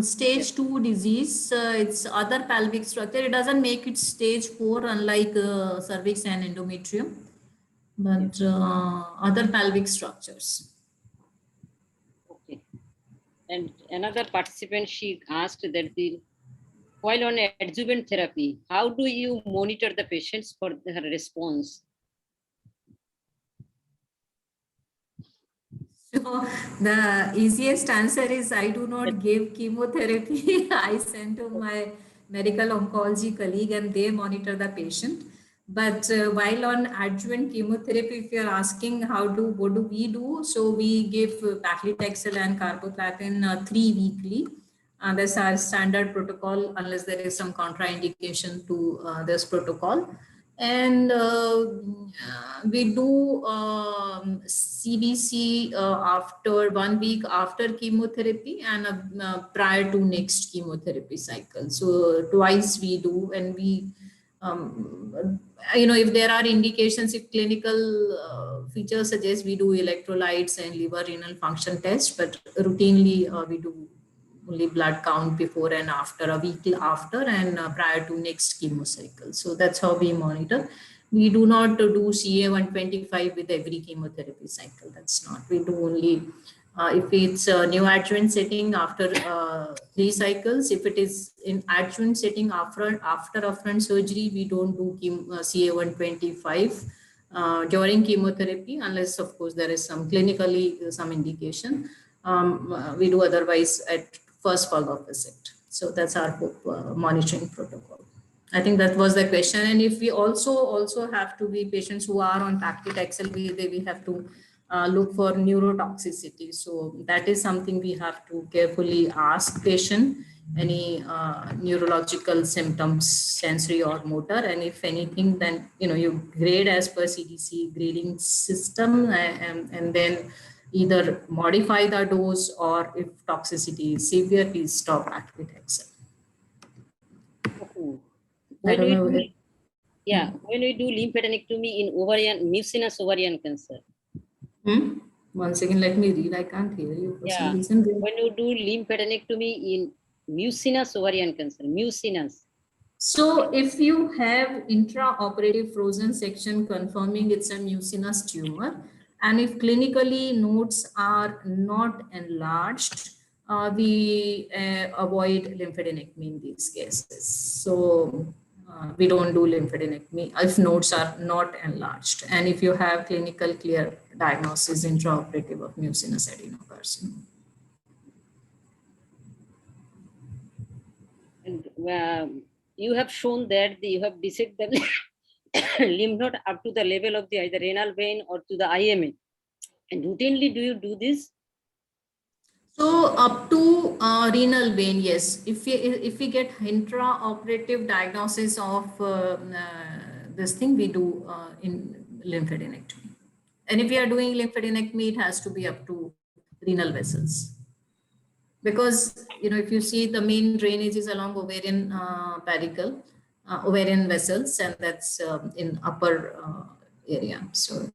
stage 2 disease, it's other pelvic structure. It doesn't make it stage 4, unlike cervix and endometrium, but other pelvic structures. Okay. And another participant, she asked that while on adjuvant therapy, how do you monitor the patients for their response? So the easiest answer is I do not give chemotherapy. I send to my medical oncology colleague and they monitor the patient. But while on adjuvant chemotherapy, if you're asking what do we do? So we give paclitaxel and carboplatin 3 weekly. That's our standard protocol unless there is some contraindication to this protocol. And we do CBC after 1 week after chemotherapy and prior to next chemotherapy cycle. So twice we do, and we, if there are indications, if clinical features suggest, we do electrolytes and liver renal function tests, but routinely we do only blood count before and after, a week after and prior to next chemo cycle. So that's how we monitor. We do not do CA-125 with every chemotherapy cycle. That's not. We do only if it's a neoadjuvant setting after 3 cycles. If it is in adjuvant setting after upfront surgery, we don't do CA-125 during chemotherapy, unless of course there is some clinically some indication. We do otherwise at first follow-up visit. So that's our monitoring protocol. I think that was the question. And if we also have to be patients who are on paclitaxel, we have to look for neurotoxicity. So that is something we have to carefully ask patient any neurological symptoms, sensory or motor, and if anything, then you grade as per CDC grading system, and then either modify the dose, or if toxicity is severe, please stop paclitaxel. Okay. I don't know. Yeah, when we do lymphadenectomy in ovarian, mucinous ovarian cancer. Once again, let me read. I can't hear you for some reason. When you do lymphadenectomy in mucinous ovarian cancer, mucinous. So if you have intraoperative frozen section confirming it's a mucinous tumor, and if clinically nodes are not enlarged, we avoid lymphadenectomy in these cases. So we don't do lymphadenectomy if nodes are not enlarged, and if you have clinical clear diagnosis intraoperative of mucinous adenocarcinoma. And you have shown that you have dissected the lymph node up to the level of the either renal vein or to the IMN. And routinely, do you do this? So up to renal vein, yes. If we get intraoperative diagnosis of this thing, we do in lymphadenectomy. And if we are doing lymphadenectomy, it has to be up to renal vessels. Because if you see, the main drainage is along ovarian pedicle, ovarian vessels, and that's in upper area. So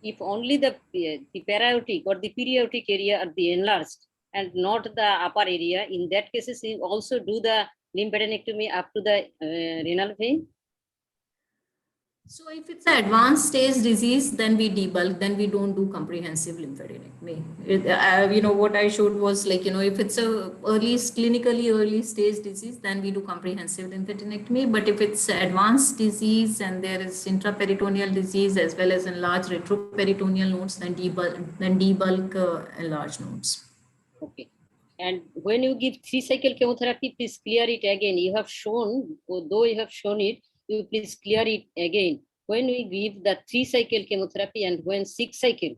if only the parietic or the periaortic area are the enlarged and not the upper area, in that cases you also do the lymphadenectomy up to the renal vein. So if it's an advanced stage disease, then we debulk, then we don't do comprehensive lymphadenectomy. What I showed was if it's a clinically early stage disease, then we do comprehensive lymphadenectomy. But if it's advanced disease and there is intraperitoneal disease as well as enlarged retroperitoneal nodes, then debulk enlarged nodes. Okay. And when you give 3-cycle chemotherapy, please clear it again. You have shown, although you have shown it, you please clear it again. When we give the 3-cycle chemotherapy and when 6-cycle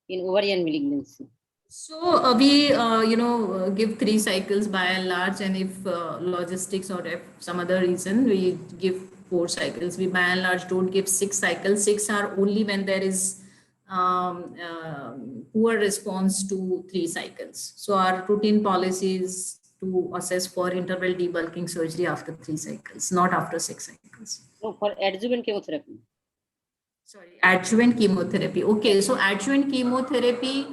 in ovarian malignancy. So we, give 3 cycles by and large, and if logistics or if some other reason, we give 4 cycles. We by and large don't give 6 cycles. 6 are only when there is poor response to 3 cycles. So our routine policy is to assess for interval debulking surgery after 3 cycles, not after 6 cycles. No, for adjuvant chemotherapy. Sorry, adjuvant chemotherapy. Okay, so adjuvant chemotherapy,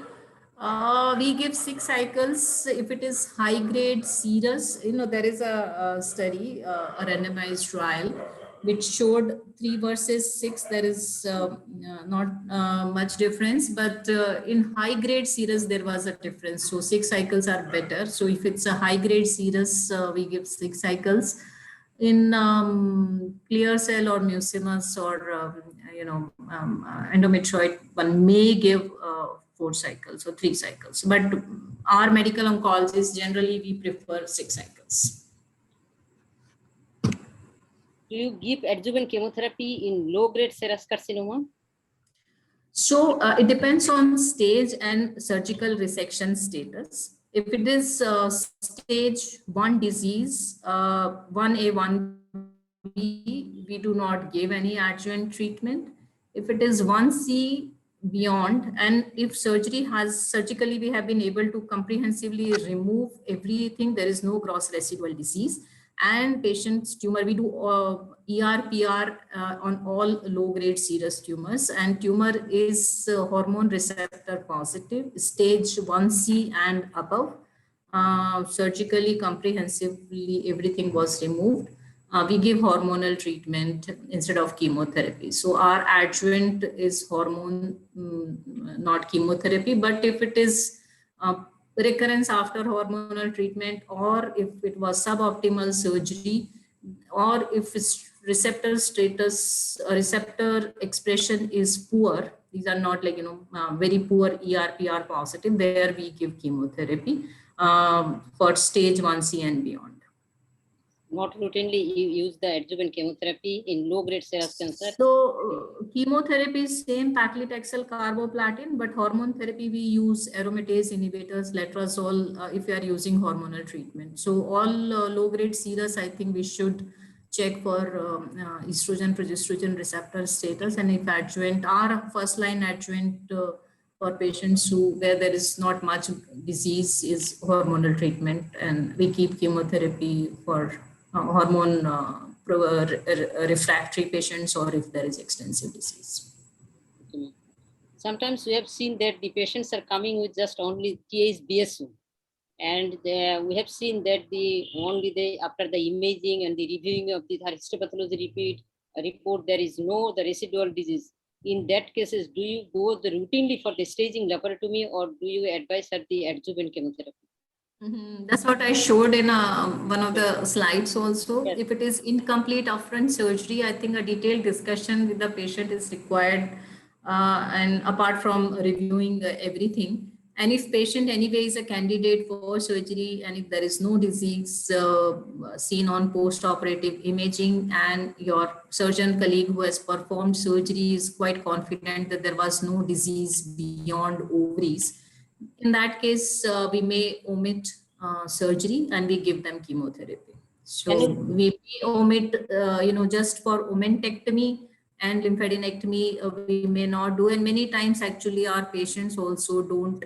we give 6 cycles if it is high grade serous. There is a study, a randomized trial, which showed 3 versus 6. There is not much difference, but in high grade serous, there was a difference. So 6 cycles are better. So if it's a high grade serous, we give 6 cycles. In clear cell or mucinous or endometrioid, one may give 4 cycles or 3 cycles. But our medical oncologists, generally, we prefer 6 cycles. Do you give adjuvant chemotherapy in low-grade serous carcinoma? So it depends on stage and surgical resection status. If it is stage 1 disease, 1A, 1B, we do not give any adjuvant treatment. If it is 1C beyond, and if surgically we have been able to comprehensively remove everything, there is no gross residual disease, and patient's tumor, we do ER/PR on all low-grade serous tumors, and tumor is hormone receptor positive, stage 1C and above. Surgically, comprehensively, everything was removed. We give hormonal treatment instead of chemotherapy. So our adjuvant is hormone, not chemotherapy. But if it is recurrence after hormonal treatment, or if it was suboptimal surgery, or if receptor status, receptor expression is poor, these are not like, very poor ER/PR positive, there we give chemotherapy for stage 1C and beyond. Not routinely you use the adjuvant chemotherapy in low-grade serous cancer. So chemotherapy is same paclitaxel carboplatin, but hormone therapy we use aromatase inhibitors, letrozole if you are using hormonal treatment. So all low-grade serous, I think we should check for estrogen, progesterone receptor status, and if adjuvant, our first-line adjuvant for patients where there is not much disease is hormonal treatment, and we keep chemotherapy for hormone refractory patients or if there is extensive disease. Sometimes we have seen that the patients are coming with just only TH-BSO, and we have seen that after the imaging and the reviewing of the histopathology report, there is no the residual disease. In that cases, do you go routinely for the staging laparotomy, or do you advise at the adjuvant chemotherapy? That's what I showed in one of the slides also. Yes. If it is incomplete upfront surgery, I think a detailed discussion with the patient is required, and apart from reviewing everything. And if patient anyway is a candidate for surgery, and if there is no disease seen on post-operative imaging, and your surgeon colleague who has performed surgery is quite confident that there was no disease beyond ovaries, in that case, we may omit surgery and we give them chemotherapy. So we may omit, just for omentectomy and lymphadenectomy, we may not do. And many times, actually, our patients also don't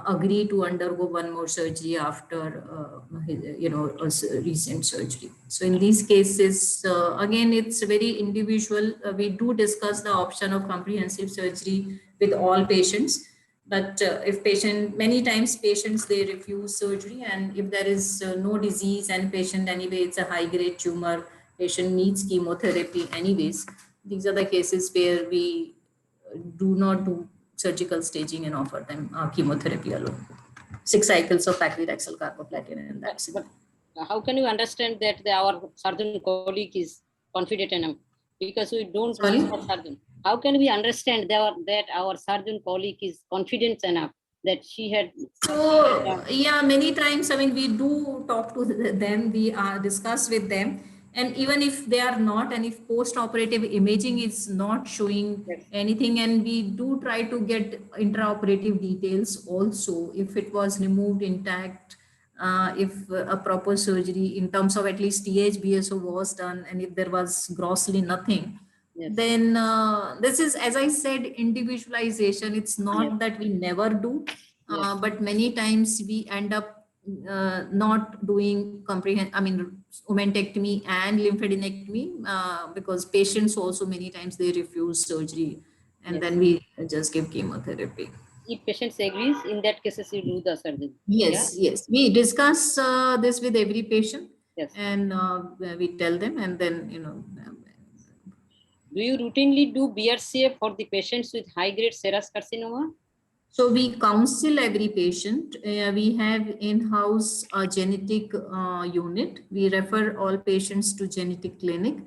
agree to undergo one more surgery after, a recent surgery. So in these cases, again, it's very individual. We do discuss the option of comprehensive surgery with all patients. But if many times patients, they refuse surgery, and if there is no disease and patient anyway, it's a high grade tumor, patient needs chemotherapy anyways, these are the cases where we do not do surgical staging and offer them chemotherapy alone. 6 cycles of paclitaxel carboplatin, and that's it. But how can you understand that our surgeon colleague is confident enough? Because we don't trust our surgeon. How can we understand that our surgeon colleague is confident enough that she had? So yeah, many times, we do talk to them, we discuss with them, and even if they are not, and if post-operative imaging is not showing anything, and we do try to get intraoperative details also, if it was removed intact, if a proper surgery in terms of at least TH-BSO was done, and if there was grossly nothing, then this is, as I said, individualization. It's not that we never do, but many times we end up not doing omentectomy and lymphadenectomy because patients also many times they refuse surgery, and then we just give chemotherapy. If patients agrees, in that cases you do the surgery. Yes, we discuss this with every patient, and we tell them, and then do you routinely do BRCA for the patients with high-grade serous carcinoma? So we counsel every patient. We have in-house genetic unit. We refer all patients to genetic clinic.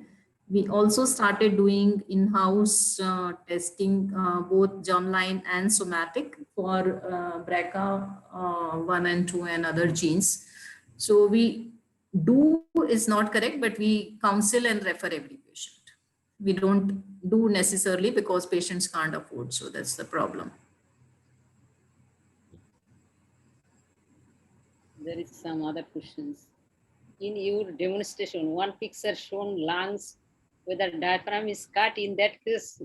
We also started doing in-house testing, both germline and somatic for BRCA1 and 2 and other genes. So we do is not correct, but we counsel and refer every patient. We don't do necessarily because patients can't afford. So that's the problem. There is some other questions. In your demonstration, one picture shown lungs, whether diaphragm is cut. In that case,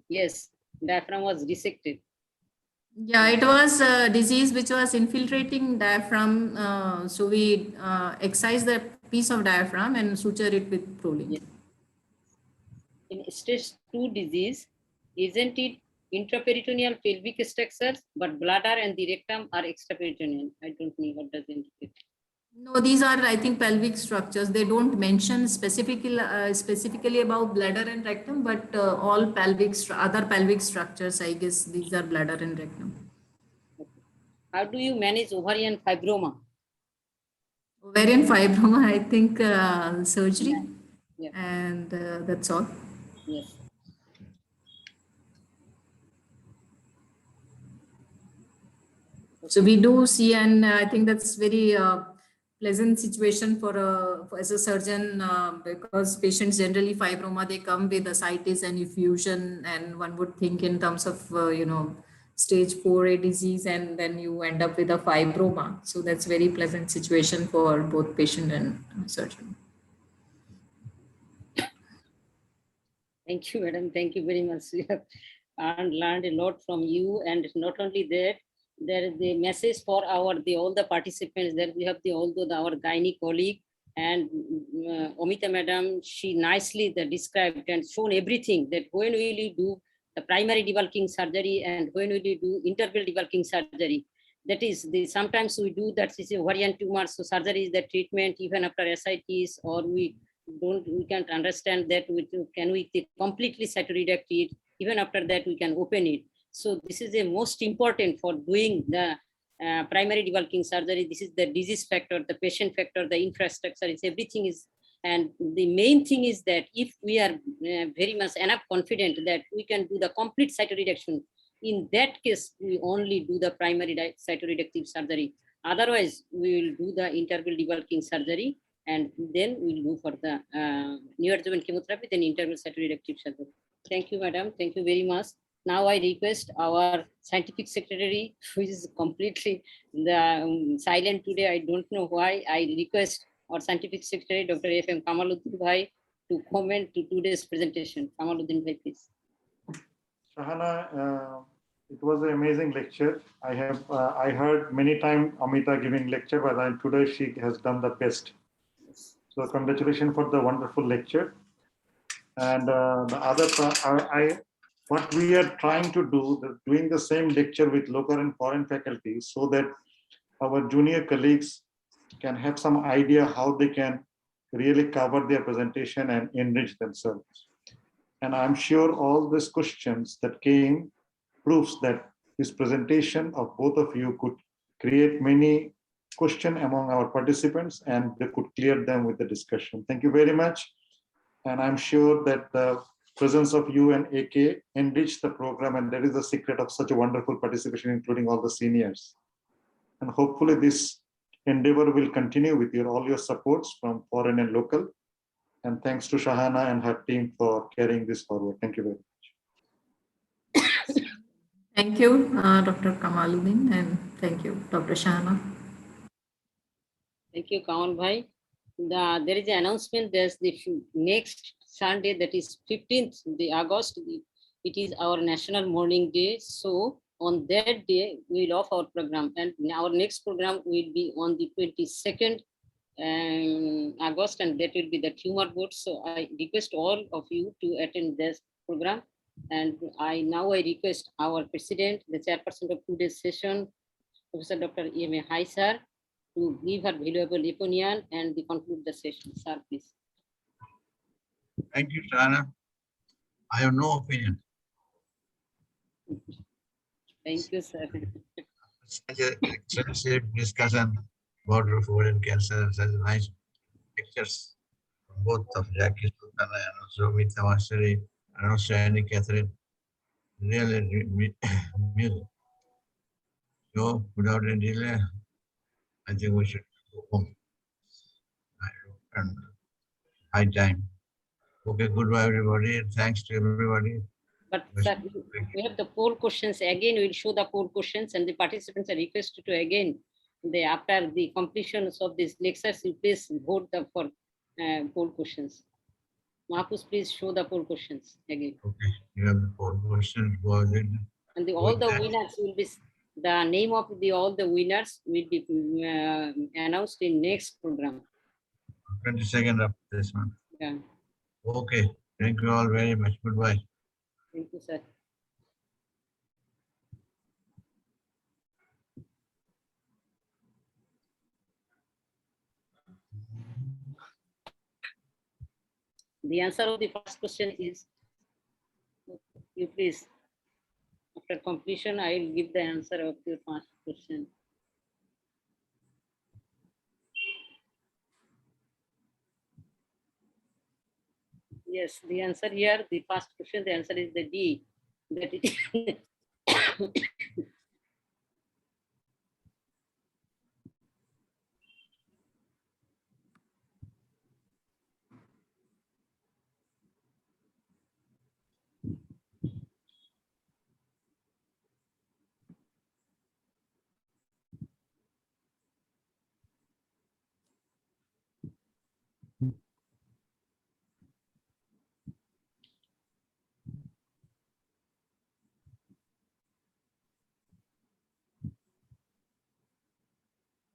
yes, diaphragm was resected. Yeah, it was a disease which was infiltrating diaphragm. So we excise the piece of diaphragm and suture it with Prolene. In stage 2 disease, isn't it intraperitoneal pelvic structures, but bladder and the rectum are extraperitoneal? I don't know what does it indicate. No, these are, I think, pelvic structures. They don't mention specifically about bladder and rectum, but all other pelvic structures, I guess these are bladder and rectum. How do you manage ovarian fibroma? Ovarian fibroma, I think surgery. Yeah. And that's all. Yes. So we do see, and I think that's very pleasant situation for as a surgeon, because patients generally fibroma, they come with ascites and effusion, and one would think in terms of stage 4A disease, and then you end up with a fibroma. So that's very pleasant situation for both patient and surgeon. Thank you, madam. Thank you very much. We have learned a lot from you, and not only that, there is the message for all the participants that we have our gynae colleague and Amita madam. She nicely described and shown everything that when will you do the primary debulking surgery and when will you do interval debulking surgery. That is sometimes we do that is ovarian tumor, so surgery is the treatment even after ascites, or we can't understand that can we completely cytoreduct it, even after that we can open it. So this is the most important for doing the primary debulking surgery. This is the disease factor, the patient factor, the infrastructure, it's everything is. And the main thing is that if we are very much enough confident that we can do the complete cytoreduction, in that case we only do the primary cytoreductive surgery. Otherwise we will do the interval debulking surgery, and then we'll go for the neoadjuvant chemotherapy, then interval cytoreductive surgery. Thank you, madam. Thank you very much. Now I request our scientific secretary, who is completely silent today. I don't know why. I request our scientific secretary, Dr. F.M. Kamaluddin Bhai, to comment to today's presentation. Kamaluddin Bhai, please. Shahana, it was an amazing lecture. I heard many times Amita giving lecture, but today she has done the best. So congratulations for the wonderful lecture. And the other, what we are trying to do, doing the same lecture with local and foreign faculty, so that our junior colleagues can have some idea how they can really cover their presentation and enrich themselves. And I'm sure all these questions that came proves that this presentation of both of you could create many questions among our participants, and they could clear them with the discussion. Thank you very much. And I'm sure that the presence of you and AK enriched the program, and that is the secret of such a wonderful participation, including all the seniors. And hopefully this endeavor will continue with all your supports from foreign and local. And thanks to Shahana and her team for carrying this forward. Thank you very much. Thank you, Dr. Kamaluddin, and thank you, Dr. Shahana. Thank you, Kamal Bhai. There is an announcement. There's the next Sunday, that is 15th August. It is our National Mourning Day. So on that day, we will off our program, and our next program will be on the 22nd August, and that will be the tumor board. So I request all of you to attend this program. And I request our president, the chairperson of today's session, Professor Dr. E.M.A. Hai sir, to give her valuable opinion and conclude the session. Sir, please. Thank you, Shahana. I have no opinion. Thank you, sir. Such an extensive discussion about ovarian cancer, such nice pictures from both of Jackie Sultana and also Amita Maheshwari and also Annie Catherine. Really music. So without any delay, I think we should go home. And high time. Okay, goodbye everybody, and thanks to everybody. But sir, we have the poll questions again. We'll show the poll questions, and the participants are requested to again, after the completion of these lectures, you please vote for poll questions. Mahpus, please show the poll questions again. Okay, you have the poll questions. Go ahead. And all the winners will be, the name of all the winners will be announced in next program. 22nd of this month. Yeah. Okay, thank you all very much. Goodbye. Thank you, sir. The answer of the first question is, you please, after completion, I will give the answer of your first question. Yes, the answer here, the first question, the answer is the D. That it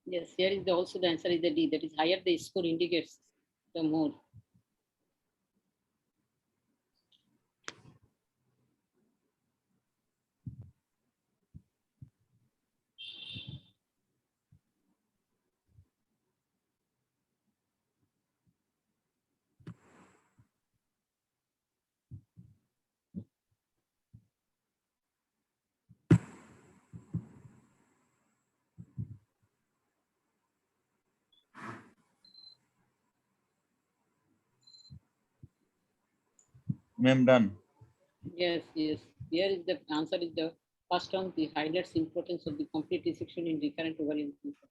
yes, here is the also the answer is the D. That is higher the score indicates the more. Ma'am, done. Yes, yes. Here is the answer is the first one, the highlights importance of the complete dissection in recurrent ovarian cancer.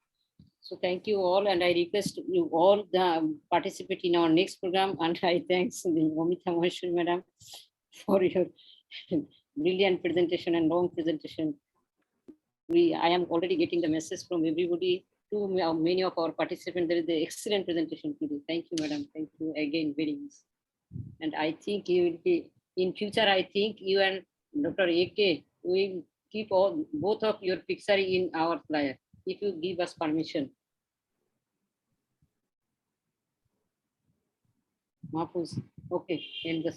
So thank you all, and I request you all the participate in our next program. And I thanks the Amita Maheshwari Madam for your brilliant presentation and long presentation. I am already getting the message from everybody. To many of our participants, there is the excellent presentation today. Thank you, Madam. Thank you again very much. And I think you will be in future. I think you and Dr. AK will keep all both of your picture in our flyer if you give us permission. Mahfuz. Okay, end the